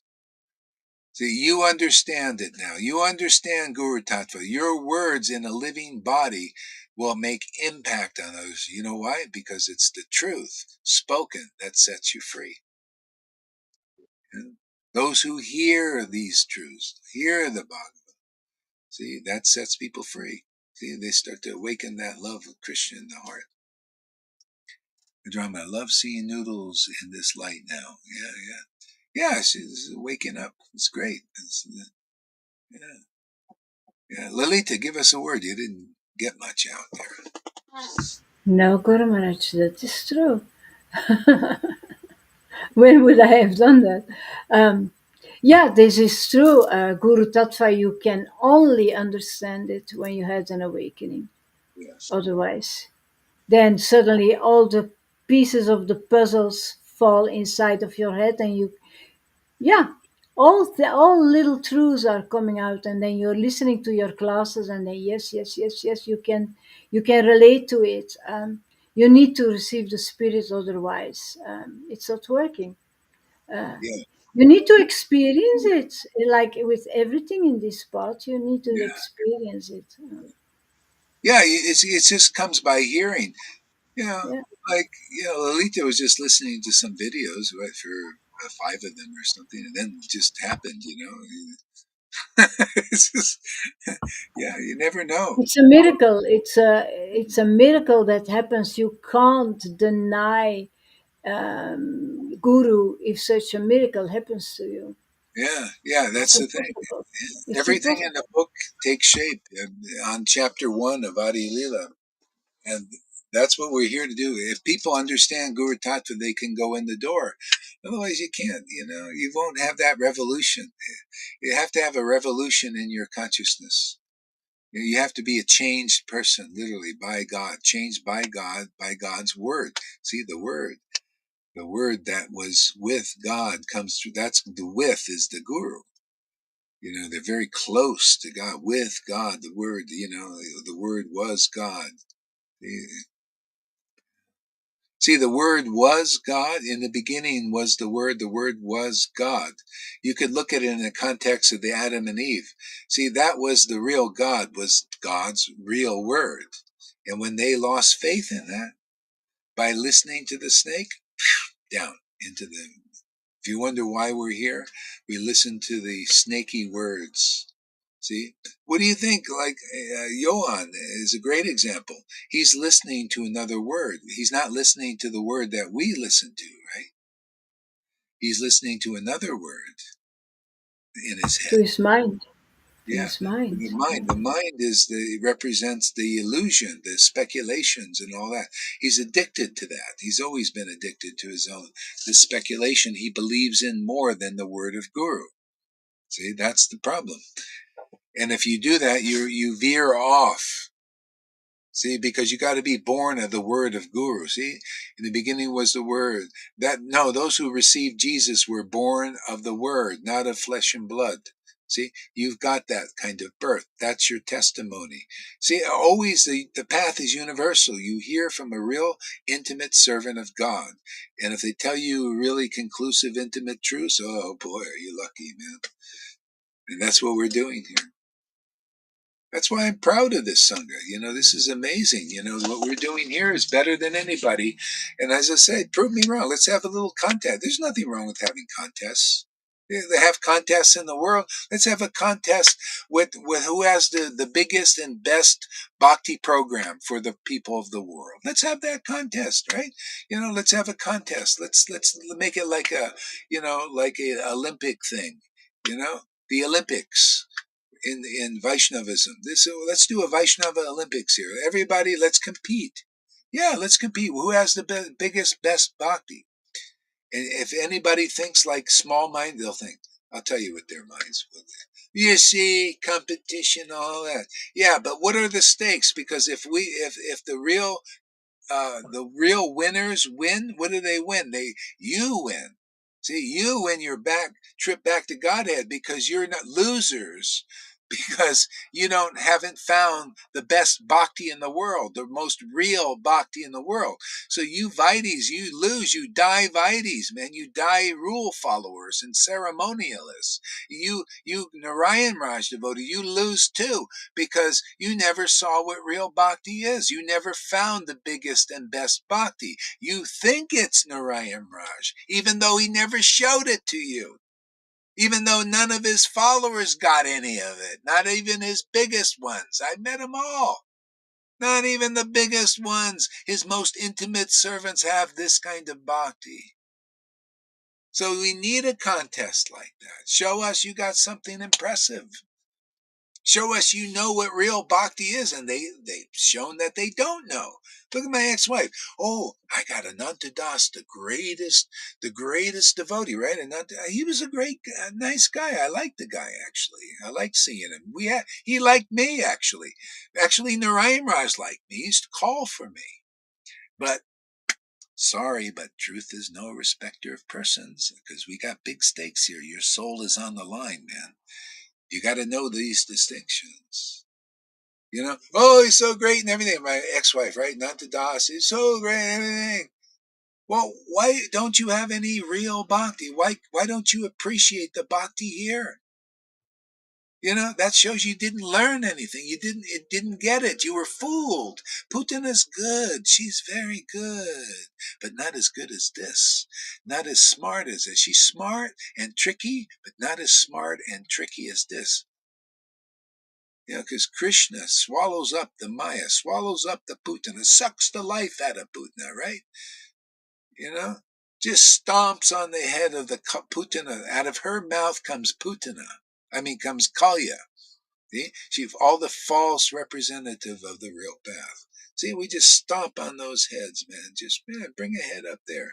See, you understand it now. You understand Guru Tattva. Your words in a living body will make impact on others. You know why? Because it's the truth spoken that sets you free. Those who hear these truths, hear the Bhagavad. See, that sets people free. See, they start to awaken that love of Krishna in the heart. Drama, I love seeing Noodles in this light now. Yeah, she's waking up. It's great. Yeah. Lalita, give us a word. You didn't get much out there. No, Guru Maharaj, that is true. When would I have done that? Yeah, this is true. Guru Tattva, you can only understand it when you had an awakening. Yes. Otherwise, then suddenly all the pieces of the puzzles fall inside of your head, and you, yeah, all little truths are coming out, and then you're listening to your classes, and then yes, you can relate to it. You need to receive the spirit, otherwise it's not working. Yeah. You need to experience it, like with everything in this part. You need to Yeah. experience it. Yeah. It just comes by hearing. You know, Yeah. like, Lalita was just listening to some videos, right, for 5 of them or something, and then it just happened, it's just, yeah, you never know. It's a miracle. It's a miracle that happens. You can't deny Guru if such a miracle happens to you. Yeah, It's that's the thing. impossible. It's Everything in the impossible. book takes shape on chapter 1 of Adi Lila. And that's what we're here to do. If people understand Guru Tattva, they can go in the door. Otherwise, you can't. You won't have that revolution. You have to have a revolution in your consciousness. You have to be a changed person, literally, by God, changed by God, by God's word. See, the word that was with God comes through. That's the with is the Guru. They're very close to God, with God, the word, the word was God. See, the Word was God. In the beginning was the Word was God. You could look at it in the context of the Adam and Eve. See, that was the real God, was God's real Word. And when they lost faith in that, by listening to the snake, down into the. If you wonder why we're here, we listen to the snaky words. See, what do you think? Like Johan is a great example. He's listening to another word. He's not listening to the word that we listen to, right? He's listening to another word in his To head. his mind. To Yeah, his mind. the mind. The mind represents the illusion, the speculations, and all that. He's addicted to that. He's always been addicted to his own the speculation. He believes in more than the word of Guru. See, that's the problem. And if you do that, you veer off. See, because you got to be born of the word of Guru. See, in the beginning was the word. Those who received Jesus were born of the word, not of flesh and blood. See, you've got that kind of birth. That's your testimony. See, always the path is universal. You hear from a real intimate servant of God. And if they tell you really conclusive, intimate truths, oh boy, are you lucky, man. And that's what we're doing here. That's why I'm proud of this Sangha. This is amazing. What we're doing here is better than anybody. And as I said, prove me wrong. Let's have a little contest. There's nothing wrong with having contests. They have contests in the world. Let's have a contest with who has the biggest and best bhakti program for the people of the world. Let's have that contest, right? Let's have a contest. Let's make it like like a Olympic thing. The Olympics in Vaishnavism. Let's do a Vaishnava Olympics here. Everybody, let's compete. Yeah, let's compete. Who has the biggest, best bhakti? And if anybody thinks like small mind, they'll think, I'll tell you what their minds will do. You see, competition, all that. Yeah, but what are the stakes? Because if the real winners win, what do they win? You win. See, you win your trip back to Godhead because you're not losers, because you haven't found the best bhakti in the world, the most real bhakti in the world. So you Vaidis, you lose, you die Vaidis, man, you die rule followers and ceremonialists. You Narayan Raj devotee, you lose too, because you never saw what real bhakti is. You never found the biggest and best bhakti. You think it's Narayan Raj, even though he never showed it to you. even though none of his followers got any of it, not even his biggest ones. I met them all. Not even the biggest ones. His most intimate servants have this kind of bhakti. So we need a contest like that. Show us you got something impressive. Show us you know what real bhakti is, and they've shown that they don't know. Look at my ex-wife. Oh, I got Ananta Das, the greatest devotee, right? Ananta, he was a great, nice guy. I liked the guy, actually. I liked seeing him. He liked me, actually. Actually, Narayan Raj liked me. He used to call for me. But sorry, but truth is no respecter of persons, because we got big stakes here. Your soul is on the line, man. You got to know these distinctions. You know, oh, he's so great and everything. My ex-wife, right? Nanta Das, he's so great and everything. Well, why don't you have any real bhakti? Why don't you appreciate the bhakti here? You know, that shows you didn't learn anything. You didn't get it. You were fooled. Putina's good. She's very good, but not as good as this. Not as smart as this. She's smart and tricky, but not as smart and tricky as this. You know, because Krishna swallows up the Maya, swallows up the Putana, sucks the life out of Putana, right? You know, just stomps on the head of the Putana. Out of her mouth comes Putana. Comes Kalya. See? She's all the false representative of the real path. See, we just stomp on those heads, man. Just bring a head up there.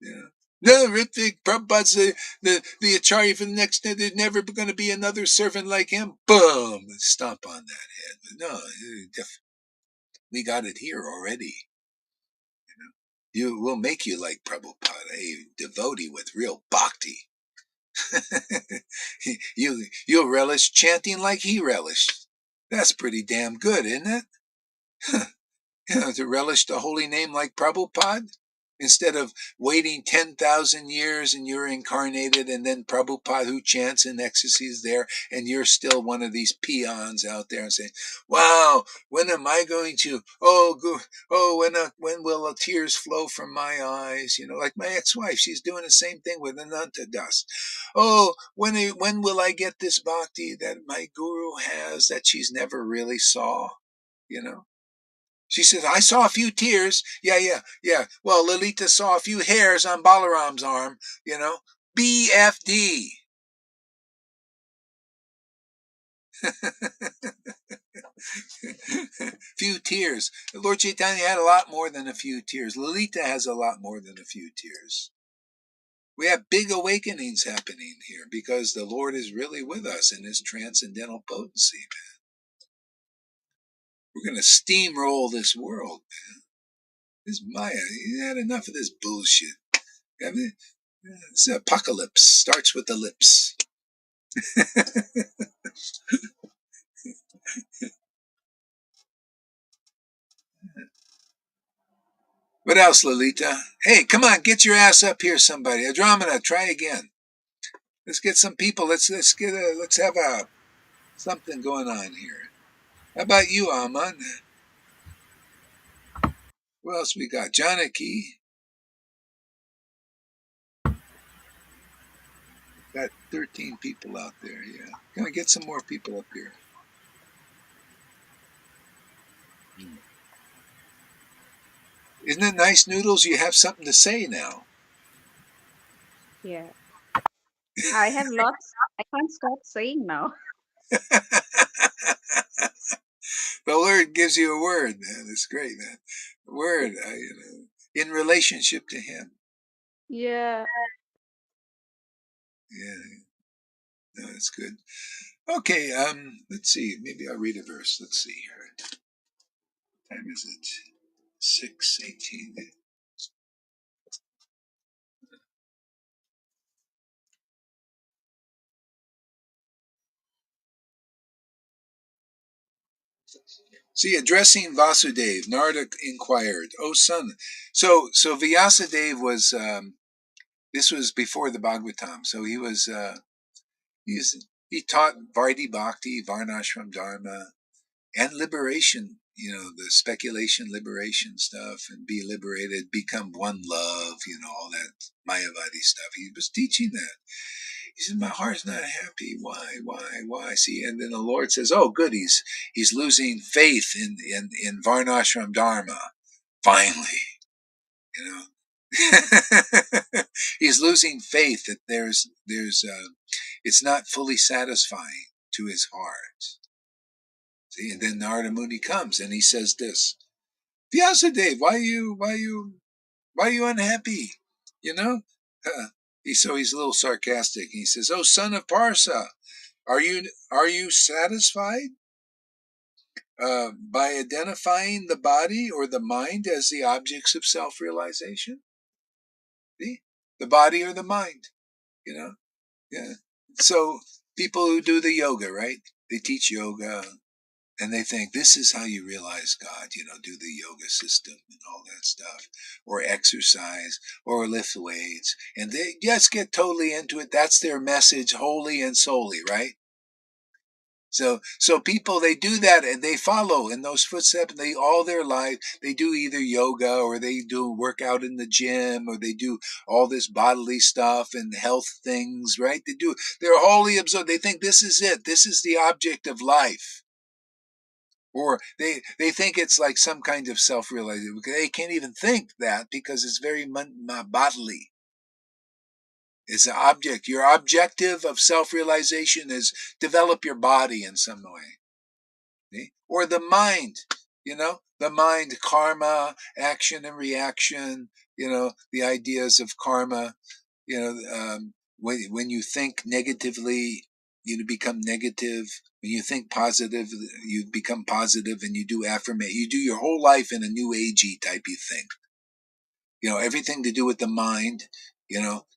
Yeah. No, Ritvik, Prabhupada's the Acharya for the next, there's never going to be another servant like him. Boom! Stomp on that head. But no, we got it here already. We'll make you like Prabhupada, a devotee with real bhakti. You'll relish chanting like he relished. That's pretty damn good, isn't it? To relish the holy name like Prabhupada, instead of waiting 10,000 years and you're incarnated, and then Prabhupada who chants in ecstasy is there, and you're still one of these peons out there and saying, wow, when am I going to, when will the tears flow from my eyes? You know, like my ex-wife, she's doing the same thing with Ananta Das. Oh, when will I get this bhakti that my guru has that she's never really saw? You know? She says, I saw a few tears. Yeah. Well, Lalita saw a few hairs on Balaram's arm, you know. BFD. Few tears. Lord Chaitanya had a lot more than a few tears. Lalita has a lot more than a few tears. We have big awakenings happening here because the Lord is really with us in his transcendental potency, man. We're going to steamroll this world, man. This Maya, you had enough of this bullshit. I mean, this apocalypse starts with the lips. What else, Lalita? Hey, come on, get your ass up here, somebody. Adramana, try again. Let's get some people. Let's have something going on here. How about you, Aman? What else we got? Janaki. Got 13 people out there. Yeah, gonna get some more people up here. Isn't it nice, Noodles? You have something to say now. Yeah. I have lots. I can't stop saying now. The Lord gives you a word, man. It's great, man. A word, in relationship to Him. Yeah. Yeah, no, it's good. Okay, let's see. Maybe I'll read a verse. Let's see here. What time is it? 6:18. See, addressing Vasudev, Narada inquired, "O son." So Vyasadeva was. This was before the Bhagavatam. So he was. He taught Vaidhi Bhakti, Varnashram Dharma, and liberation. You know, the speculation, liberation stuff, and be liberated, become one love. You know, all that Mayavadi stuff. He was teaching that. He says, my heart's not happy. Why? See, and then the Lord says, oh, good, he's losing faith in Varnashram Dharma. Finally, you know, he's losing faith that there's it's not fully satisfying to his heart. See, and then Narada Muni comes and he says this, Vyasadeva, why are you unhappy? You know, he's a little sarcastic. He says, "Oh, son of Parsa, are you satisfied by identifying the body or the mind as the objects of self-realization? See, the body or the mind? You know, yeah. So people who do the yoga, right? They teach yoga." And they think this is how you realize God, do the yoga system and all that stuff, or exercise, or lift weights. And they just get totally into it. That's their message, wholly and solely, right? So people, they do that and they follow in those footsteps. They all their life, they do either yoga or they do workout in the gym or they do all this bodily stuff and health things, right? They're wholly absorbed. They think this is it. This is the object of life. Or they think it's like some kind of self-realization. They can't even think that because it's very bodily. It's an object. Your objective of self-realization is develop your body in some way. See? Or the mind, the mind, karma, action and reaction, the ideas of karma, when you think negatively, you become negative. When you think positive, you become positive, and you do affirmation. You do your whole life in a new agey type of thing. Everything to do with the mind.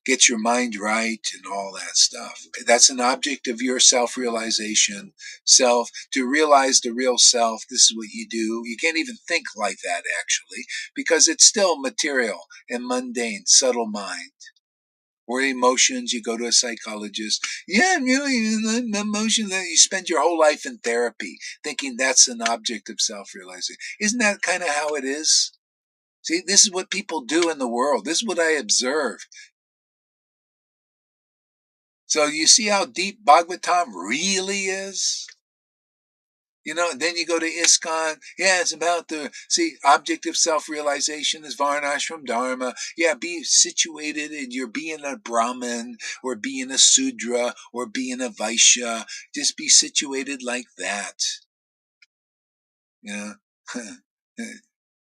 Get your mind right and all that stuff. That's an object of your self-realization. To realize the real self, this is what you do. You can't even think like that, actually, because it's still material and mundane, subtle mind. Or emotions, you go to a psychologist. Yeah, emotions. You spend your whole life in therapy thinking that's an object of self-realization. Isn't that kind of how it is? See, this is what people do in the world. This is what I observe. So you see how deep Bhagavatam really is? And then you go to ISKCON. Yeah, it's about object of self-realization is Varnashram Dharma. Yeah, be situated in your being a Brahmin or being a Sudra or being a Vaishya. Just be situated like that.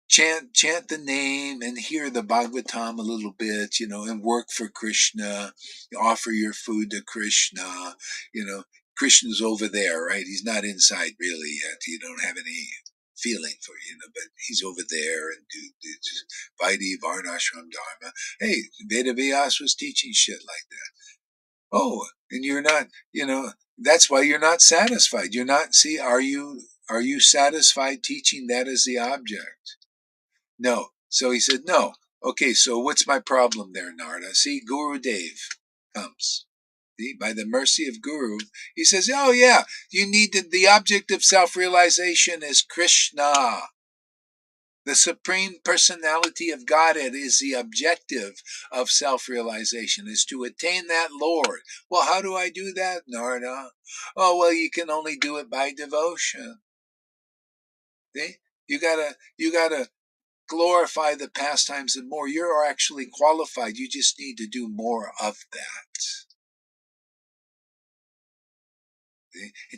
Chant the name and hear the Bhagavatam a little bit, and work for Krishna. Offer your food to Krishna. Krishna's over there, right? He's not inside really yet. You don't have any feeling for but he's over there and do Vaidhi Varnashram Dharma. Hey, Veda Vyas was teaching shit like that. Oh, and you're not, that's why you're not satisfied. You're not, are you satisfied teaching that as the object? No. So he said, no. Okay, so what's my problem there, Narada? See, Guru Dev comes. See, by the mercy of Guru, he says, oh yeah, you need the object of self-realization is Krishna. The Supreme Personality of Godhead is the objective of self-realization, is to attain that Lord. Well, how do I do that, Narada? Oh, well, you can only do it by devotion. See? You gotta glorify the pastimes and more. You're actually qualified. You just need to do more of that.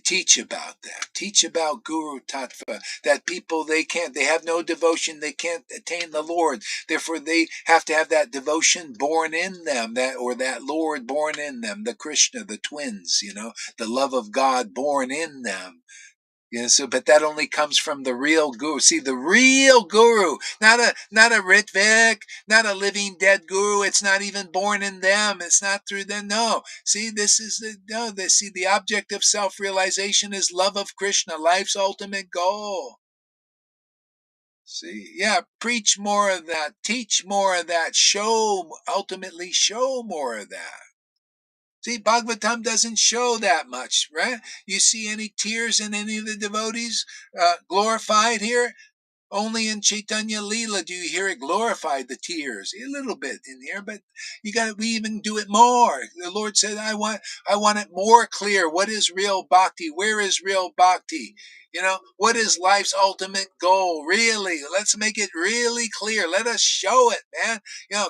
Teach about that. Teach about Guru Tattva, that people, they have no devotion, they can't attain the Lord. Therefore, they have to have that devotion born in them, that Lord born in them, the Krishna, the twins, the love of God born in them. But that only comes from the real guru. See, the real guru, not a Ritvik, not a living dead guru. It's not even born in them. It's not through them. No. See, the object of self-realization is love of Krishna, life's ultimate goal. See, yeah, preach more of that, teach more of that, ultimately show more of that. See, Bhagavatam doesn't show that much, right? You see any tears in any of the devotees glorified here? Only in Chaitanya Leela do you hear it glorified, the tears. A little bit in here, but we even do it more. The Lord said, I want it more clear. What is real bhakti? Where is real bhakti? What is life's ultimate goal? Really, let's make it really clear. Let us show it, man.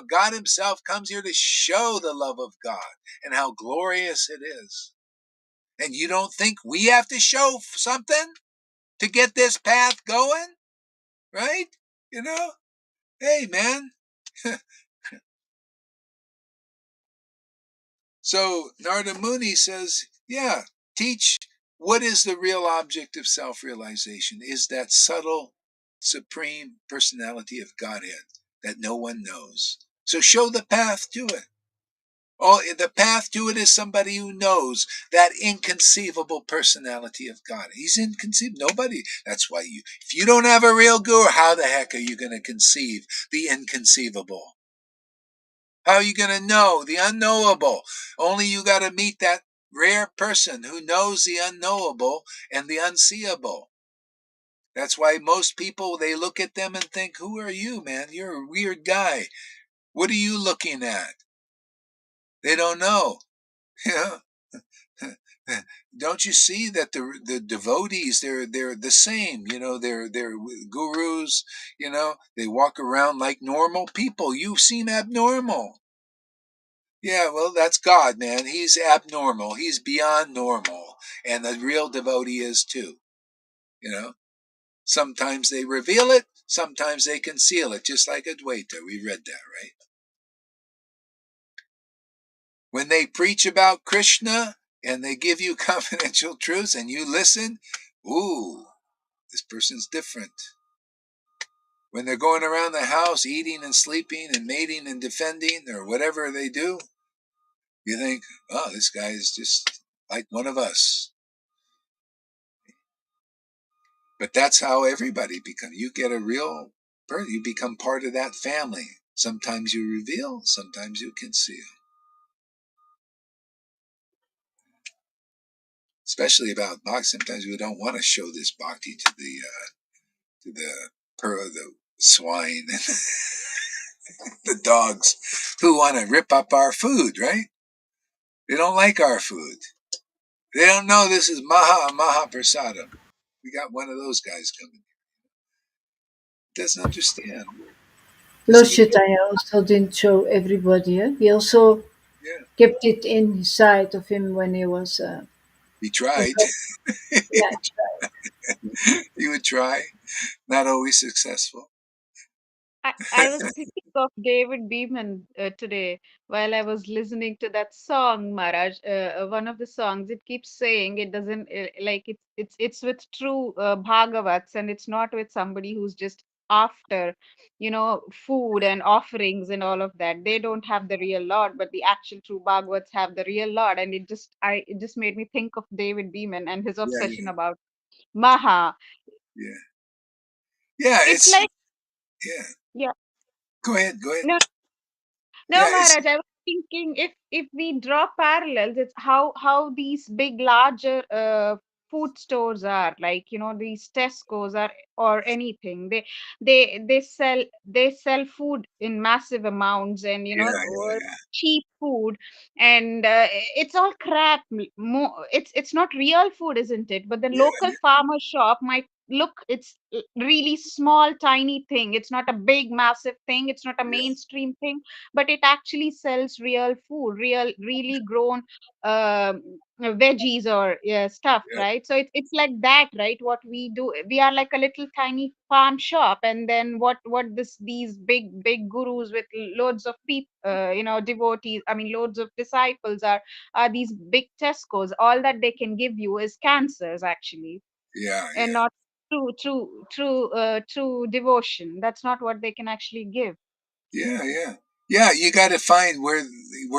God himself comes here to show the love of God and how glorious it is. And you don't think we have to show something to get this path going? Right? Hey, man. So Narada Muni says, yeah, teach what is the real object of self-realization is that subtle, supreme personality of Godhead that no one knows. So show the path to it. Oh, the path to it is somebody who knows that inconceivable personality of God. He's inconceivable. Nobody. That's why if you don't have a real guru, how the heck are you going to conceive the inconceivable? How are you going to know the unknowable? Only you got to meet that rare person who knows the unknowable and the unseeable. That's why most people, they look at them and think, who are you, man? You're a weird guy. What are you looking at? They don't know. Don't you see that the devotees, they're the same, they're gurus, they walk around like normal people. You seem abnormal. Yeah, well, that's God, man. He's abnormal. He's beyond normal. And the real devotee is too. Sometimes they reveal it, sometimes they conceal it, just like Advaita. We read that, right? When they preach about Krishna and they give you confidential truths and you listen, ooh, this person's different. When they're going around the house eating and sleeping and mating and defending or whatever they do, you think, oh, this guy is just like one of us. But that's how everybody becomes. You get a real person, you become part of that family. Sometimes you reveal, sometimes you conceal. Especially about bhakti, sometimes we don't want to show this bhakti to the swine and the dogs who want to rip up our food, right? They don't like our food. They don't know this is Maha Prasadam. We got one of those guys coming. Doesn't understand. Lord Doesn't get it. Chaitanya also didn't show everybody. He also Yeah. kept it inside of him when he was He tried. confessed. Yeah, He would try. Not always successful. I was thinking of David Beeman today while I was listening to that song, Maharaj. One of the songs, it keeps saying it doesn't like it's with true Bhagavats, and it's not with somebody who's just after, food and offerings and all of that. They don't have the real Lord, but the actual true Bhagavats have the real Lord. And it just made me think of David Beeman and his Yeah, obsession about Maha. yeah. Yeah, It's like, yeah. yeah. Go ahead, go ahead. No, no, Yeah, it's, Maharaj, I was thinking if we draw parallels, it's how these big larger food stores are, like these Tesco's or anything. They sell food in massive amounts, and yeah, cheap food, and it's all crap. It's not real food, isn't it? But the yeah, local farmer shop might look, it's really small tiny thing. It's not a big massive thing. It's not a yeah, mainstream thing, but it actually sells real food, really grown um, veggies or stuff, yeah, right? So it's like that, right? What we do, we are like a little tiny farm shop, and then what these big gurus with loads of people, devotees, I mean loads of disciples, are these big Tesco's. All that they can give you is cancers, actually, yeah, and not true devotion. That's not what they can actually give. yeah, yeah. Yeah, you got to find where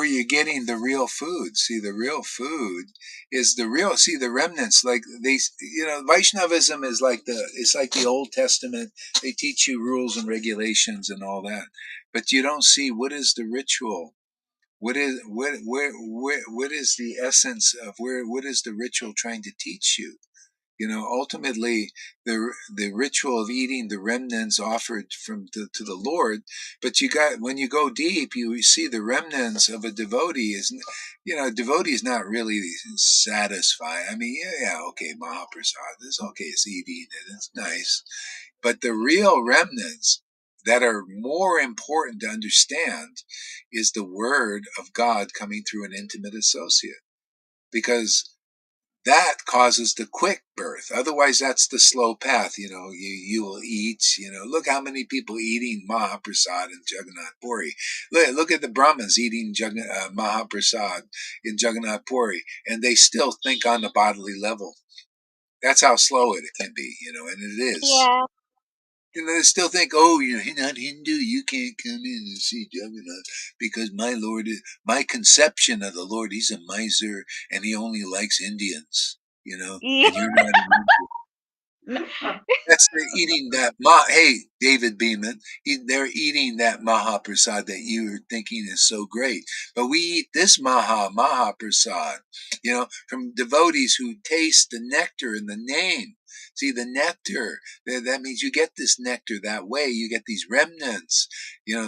you're getting the real food. See, the real food is the real. See, the remnants, like Vaishnavism is like it's like the Old Testament. They teach you rules and regulations and all that, but you don't see what is the ritual. What is what is the essence of what is the ritual trying to teach you? Ultimately, the ritual of eating the remnants offered to the Lord, but when you go deep, you see the remnants of a devotee devotee is not really satisfied. I mean, yeah, okay, Mahaprasad, it's okay, it's eating it, it's nice, but the real remnants that are more important to understand is the word of God coming through an intimate associate, because that causes the quick birth. Otherwise, that's the slow path. You will eat. Look how many people eating Mahaprasad in Jagannath Puri. Look at the Brahmins eating Mahaprasad in Jagannath Puri, and they still think on the bodily level. That's how slow it can be, and it is. Yeah. They still think, oh, you're not Hindu, you can't come in and see Jagannath because my Lord, my conception of the Lord, he's a miser and he only likes Indians, Yeah. and you're not an Indian. That's they're eating that hey, David Beeman, they're eating that Mahaprasad that you're thinking is so great. But we eat this Mahaprasad, from devotees who taste the nectar in the name. See, the nectar, that means you get this nectar that way. You get these remnants,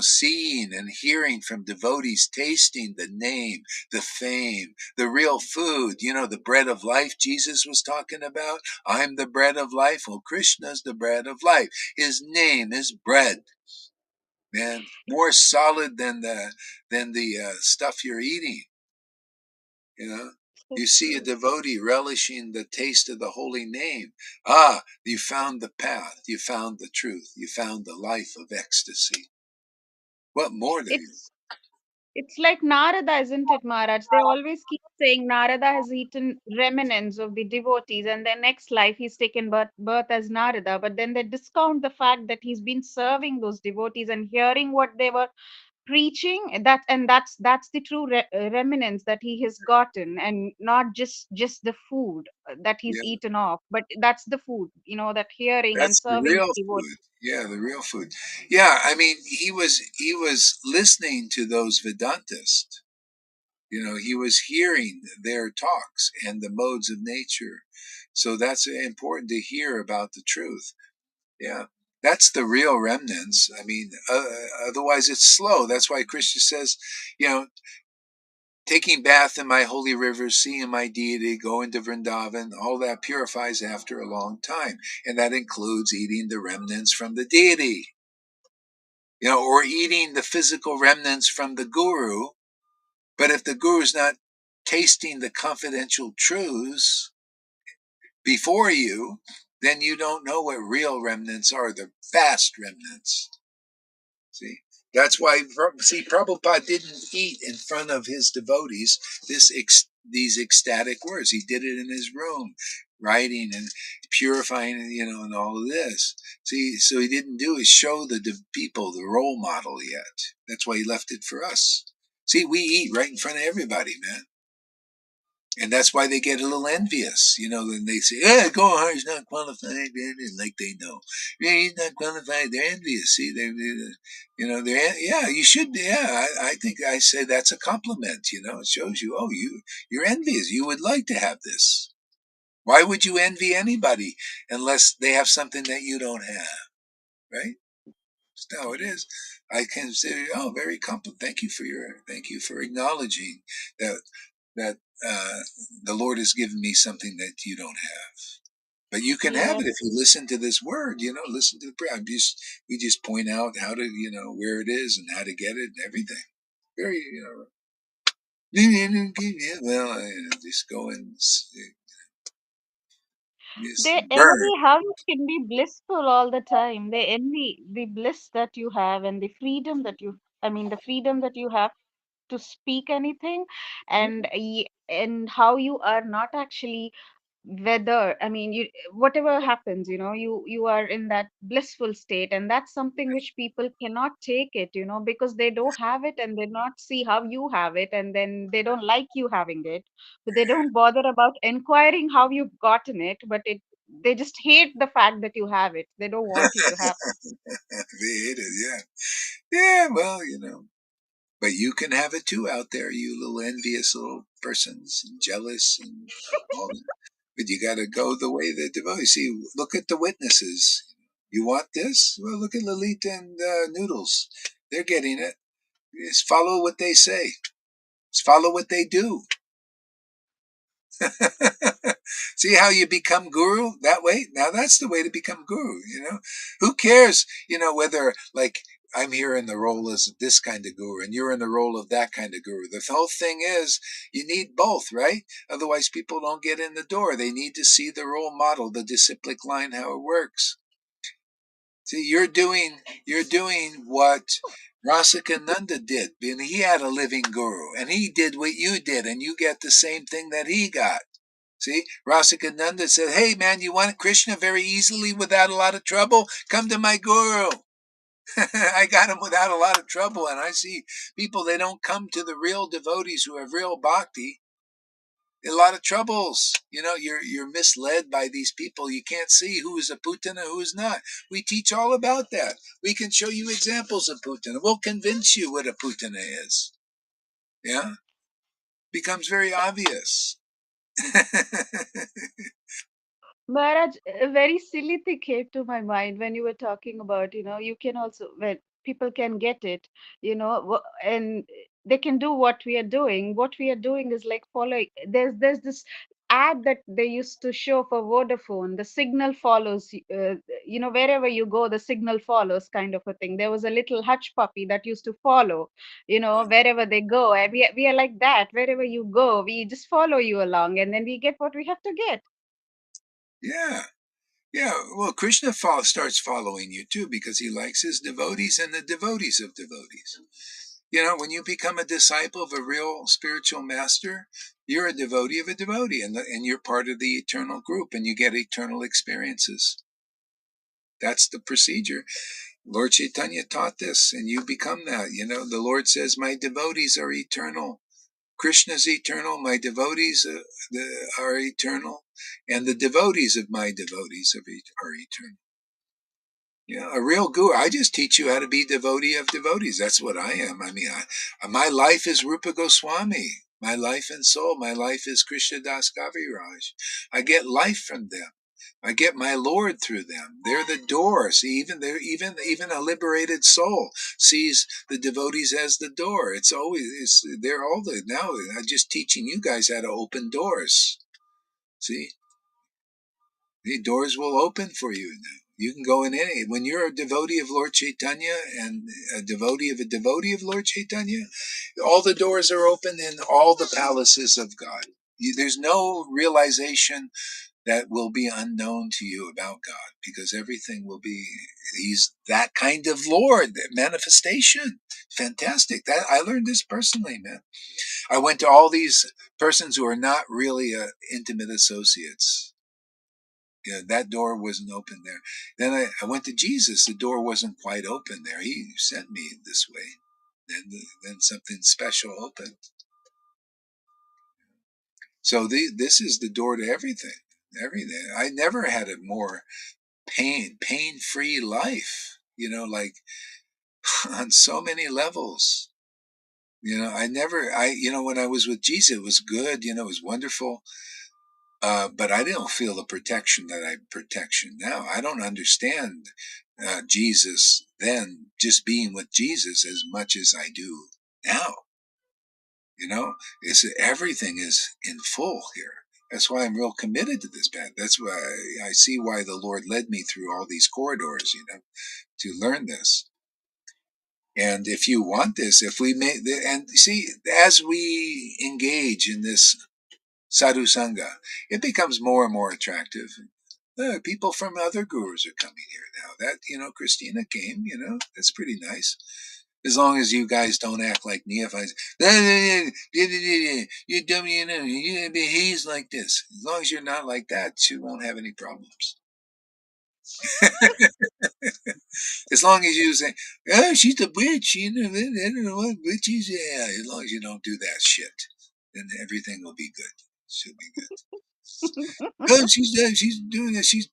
seeing and hearing from devotees, tasting the name, the fame, the real food, the bread of life Jesus was talking about. I'm the bread of life. Well, Krishna's the bread of life. His name is bread, man. More solid than the stuff you're eating. You know, you see a devotee relishing the taste of the holy name. You found the path. You found the truth. You found the life of ecstasy. What more do you? It's it's like Narada, isn't it, Maharaj? They always keep saying Narada has eaten remnants of the devotees, and their next life he's taken birth as Narada. But then they discount the fact that he's been serving those devotees and hearing what they were preaching. That's the true remnants that he has gotten, and not just the food that he's Yeah, eaten off, but that's the food, that hearing and that's the serving real the devotees. food. Yeah, the real food. Yeah, I mean, he was listening to those Vedantists. He was hearing their talks and the modes of nature. So that's important to hear about the truth. Yeah. That's the real remnants. I mean, otherwise it's slow. That's why Krishna says, you know, taking bath in my holy rivers, seeing my deity, going to Vrindavan, all that purifies after a long time. And that includes eating the remnants from the deity, or eating the physical remnants from the guru. But if the guru is not tasting the confidential truths before you, then you don't know what real remnants are, the vast remnants. See, that's why, Prabhupada didn't eat in front of his devotees these ecstatic words. He did it in his room, writing and purifying, and all of this. See, so he didn't do is show the people the role model yet. That's why he left it for us. See, we eat right in front of everybody, man. And that's why they get a little envious, then they say, go on, he's not qualified, like they know. Yeah, he's not qualified, they're envious. See, yeah, you should be, yeah, I think I say that's a compliment, it shows you, you're envious, you would like to have this. Why would you envy anybody unless they have something that you don't have, right? That's how it is. I consider, very compliment. Thank you for acknowledging that that the Lord has given me something that you don't have. But you can have Yeah. it if you listen to this word, listen to the prayer. We just point out how to, where it is and how to get it and everything. Very, well, just go and just They burn. envy how you can be blissful all the time. They envy the bliss that you have and the freedom that the freedom that you have to speak anything, and and how you are not actually, whether, you, whatever happens, you are in that blissful state, and that's something which people cannot take it, because they don't have it and they not see how you have it, and then they don't like you having it, but they don't bother about inquiring how you've gotten it, but they just hate the fact that you have it. They don't want you to have it. They hate it, yeah. Yeah, well, but you can have it too out there, you little envious little persons and jealous and all that. But you got to go the way the devotees. See, look at the witnesses. You want this? Well, look at Lalita and Noodles. They're getting it. Just follow what they say. Just follow what they do. See how you become guru that way? Now that's the way to become guru, Who cares, whether like I'm here in the role as this kind of guru and you're in the role of that kind of guru. The whole thing is you need both, right? Otherwise people don't get in the door. They need to see the role model, the disciplic line, how it works. See, you're doing what Rasakananda did. And he had a living guru and he did what you did and you get the same thing that he got. See, Rasikananda said, hey man, you want Krishna very easily without a lot of trouble? Come to my guru. I got him without a lot of trouble. And I see people, they don't come to the real devotees who have real bhakti. A lot of troubles. You're misled by these people. You can't see who is a putana, who is not. We teach all about that. We can show you examples of putana. We'll convince you what a putana is. Yeah? Becomes very obvious. Maharaj, a very silly thing came to my mind when you were talking about, you can also, when people can get it, and they can do what we are doing. What we are doing is like following. There's this ad that they used to show for Vodafone. The signal follows, wherever you go, the signal follows, kind of a thing. There was a little hutch puppy that used to follow, wherever they go. And we are like that. Wherever you go, we just follow you along, and then we get what we have to get. Yeah. Yeah, well, Krishna starts following you too because he likes his devotees and the devotees of devotees. When you become a disciple of a real spiritual master, you're a devotee of a devotee, and you're part of the eternal group, and you get eternal experiences. That's the procedure. Lord Chaitanya taught this, and you become that. The Lord says, my devotees are eternal. Krishna's eternal, my devotees are eternal, and the devotees of my devotees are eternal. A real guru. I just teach you how to be devotee of devotees. That's what I am. I mean, my life is Rupa Goswami. My life and soul. My life is Krishna Das Kaviraj. I get life from them. I get my Lord through them. They're the door. See, even a liberated soul sees the devotees as the door. They're all now. I'm just teaching you guys how to open doors. See, the doors will open for you now. You can go in any. When you're a devotee of Lord Chaitanya and a devotee of Lord Chaitanya, all the doors are open in all the palaces of God. There's no realization that will be unknown to you about God because everything will be. He's that kind of Lord, that manifestation. Fantastic. That I learned this personally, man. I went to all these persons who are not really intimate associates. That door wasn't open there. Then I went to Jesus. The door wasn't quite open there. He sent me this way. Then something special opened. So this is the door to everything. Everything. I never had a more pain-free life. Like on so many levels. When I was with Jesus, it was good. It was wonderful. But I don't feel the protection that I protection now. I don't understand Jesus then, just being with Jesus as much as I do now. Everything is in full here. That's why I'm real committed to this path. That's why I see why the Lord led me through all these corridors, to learn this. And if you want this, if we and see, as we engage in this sadhu sangha, it becomes more and more attractive. People from other gurus are coming here now. That Christina came. That's pretty nice. As long as you guys don't act like neophytes, you dumb, he's like this. As long as you're not like that, you won't have any problems. As long as you say, "Oh, she's a witch," I don't know what witch is. Yeah, as long as you don't do that shit, then everything will be good. She'll be good. Oh, she's doing this. She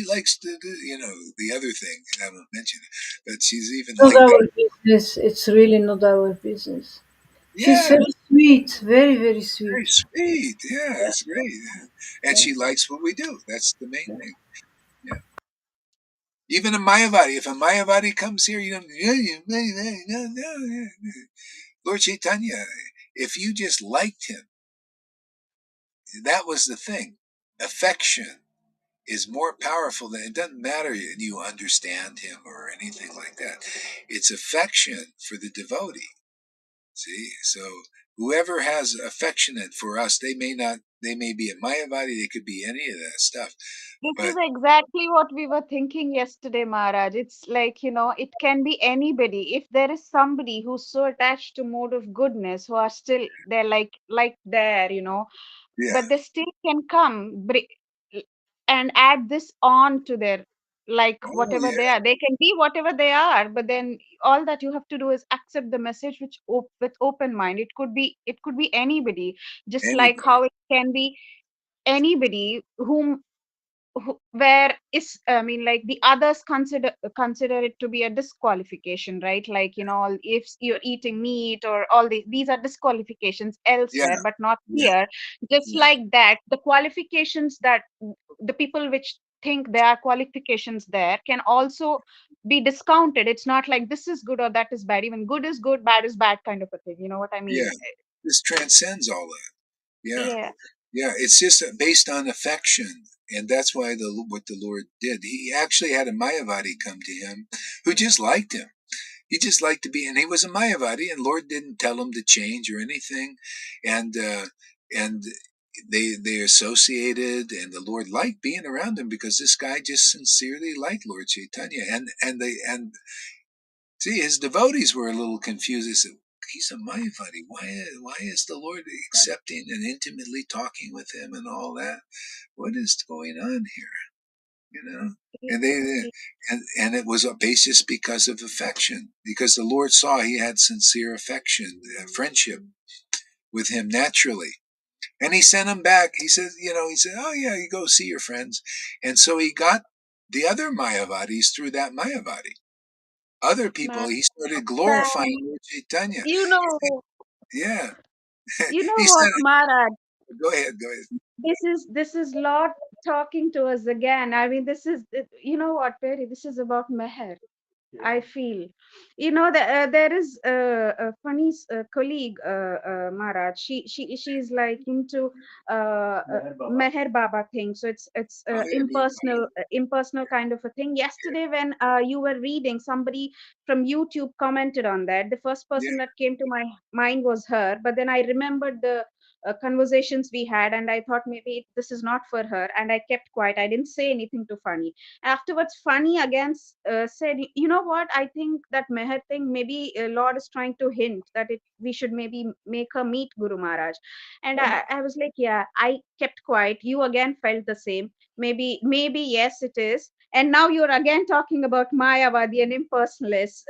likes to do, the other thing. I won't mention it, but she's even Not like that. our business. It's really not our business. She's Yeah, very sweet, very, very very sweet. sweet. Yeah, it's great. And she likes what we do. That's the main thing. Yeah. Even a Mayavadi, if a Mayavadi comes here, you know, Lord Chaitanya, if you just liked him, that was the thing. Affection is more powerful than it doesn't matter you understand him or anything like that. It's affection for the devotee. See, so whoever has affectionate for us, they may be a Mayavadi, they could be any of that stuff, This is but exactly what we were thinking yesterday, Maharaj. It's like, it can be anybody. If there is somebody who's so attached to mode of goodness, who are still they're like there, yeah, but they still can come and add this on to their, like, oh whatever they yeah, are. They can be whatever they are, but then all that you have to do is accept the message with open mind. It could be anybody, just like anybody, how it can be anybody where is, I mean, like, the others consider it to be a disqualification, right? Like, if you're eating meat or all these are disqualifications yeah, elsewhere, but not yeah, here. Just yeah, like that, the qualifications that the people which think there are qualifications there can also be discounted. It's not like this is good or that is bad. Even good is good, bad is bad, kind of a thing. You know what I yeah. mean? This transcends all that. Yeah, Yeah. yeah. It's just based on affection, and that's why what the Lord did. He actually had a Mayavadi come to him, who just liked him. He just liked to be, and he was a Mayavadi, and Lord didn't tell him to change or anything, and they associated, and the Lord liked being around him because this guy just sincerely liked Lord Chaitanya, and see, his devotees were a little confused. They said, "He's a Mayavadi. Why is the Lord accepting and intimately talking with him and all that? What is going on here?" You know, and they and it was based just because of affection, because the Lord saw he had sincere affection, friendship with him naturally, and he sent him back. He said, "Oh yeah, you go see your friends," and so he got the other Mayavadis through that Mayavadi. Other people, he started glorifying Lord Chaitanya. You know, Yeah, you know he what, said, Maharaj? "Go ahead, go ahead." This is Lord talking to us again. I mean, you know what, Perry? This is about meher. I feel, that there is a funny colleague, Maharaj. She's like into Meher Baba thing. So it's Oh, yeah, impersonal kind of a thing. Yesterday, when you were reading, somebody from YouTube commented on that. The first yeah. person that came to my mind was her, but then I remembered the conversations we had, and I thought maybe this is not for her, and I kept quiet. I didn't say anything to Funny. Afterwards, Funny again said, "You know what? I think that Meher thing, maybe Lord is trying to hint that we should maybe make her meet Guru Maharaj." And I was like, yeah. I kept quiet. You again felt the same. Maybe yes, it is. And now you're again talking about Mayavadi and impersonalists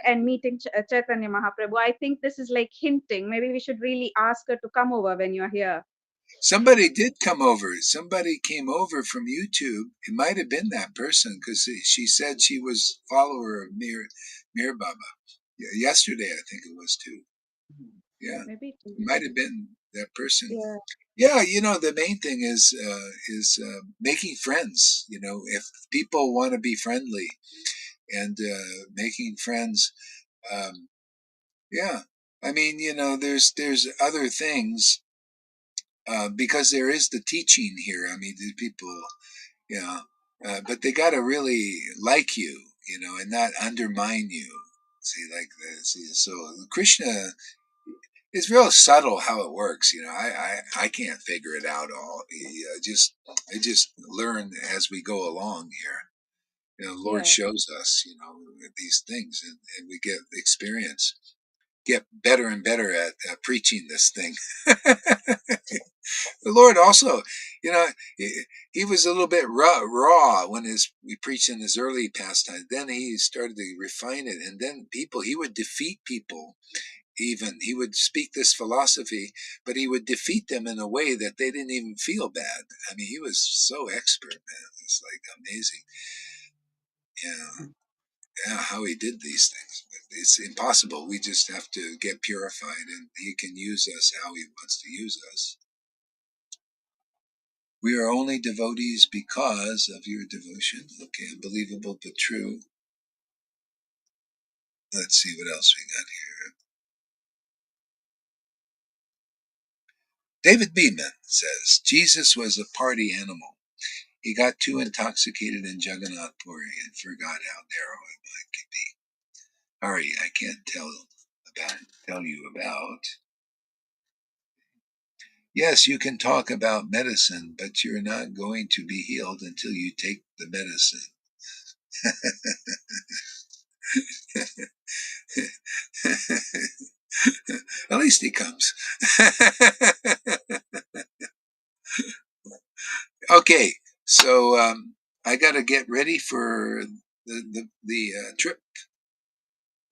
and meeting Chaitanya Mahaprabhu. I think this is like hinting. Maybe we should really ask her to come over when you're here. Somebody did come over. Somebody came over from YouTube. It might have been that person because she said she was follower of Mir Baba. Yeah, yesterday, I think it was too. Yeah, Maybe it it is. might have been that person. Yeah. Yeah, the main thing is making friends. If people want to be friendly and making friends, um, yeah. I mean, there's other things because there is the teaching here. I mean, the people, yeah, but they got to really like you, and not undermine you. See, like this. So Krishna is real subtle how it works. I can't figure it out all. I just learn as we go along here. The Lord Yeah. shows us, these things, and we get experience, get better and better at preaching this thing. The Lord also, you know, he was a little bit raw when we preached in his early pastime. Then he started to refine it, and then he would defeat people. Even he would speak this philosophy, but he would defeat them in a way that they didn't even feel bad. I mean, he was so expert, man. It's like amazing. Yeah. how he did these things. It's impossible. We just have to get purified, and he can use us how he wants to use us. We are only devotees because of your devotion. Okay, unbelievable but true. Let's see what else we got here. David Beeman says, Jesus was a party animal. He got too intoxicated in Jagannath Puri and forgot how narrow it could be. Sorry, I can't tell you about. Yes, you can talk about medicine, but you're not going to be healed until you take the medicine. At least he comes. Okay, so I got to get ready for the trip.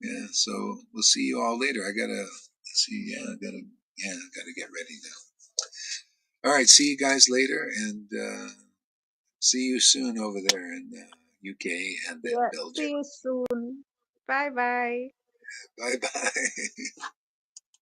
Yeah, so we'll see you all later. I gotta see. I gotta get ready now. All right, see you guys later, and see you soon over there in UK and then Yeah. Belgium. See you soon. Bye bye. Bye bye.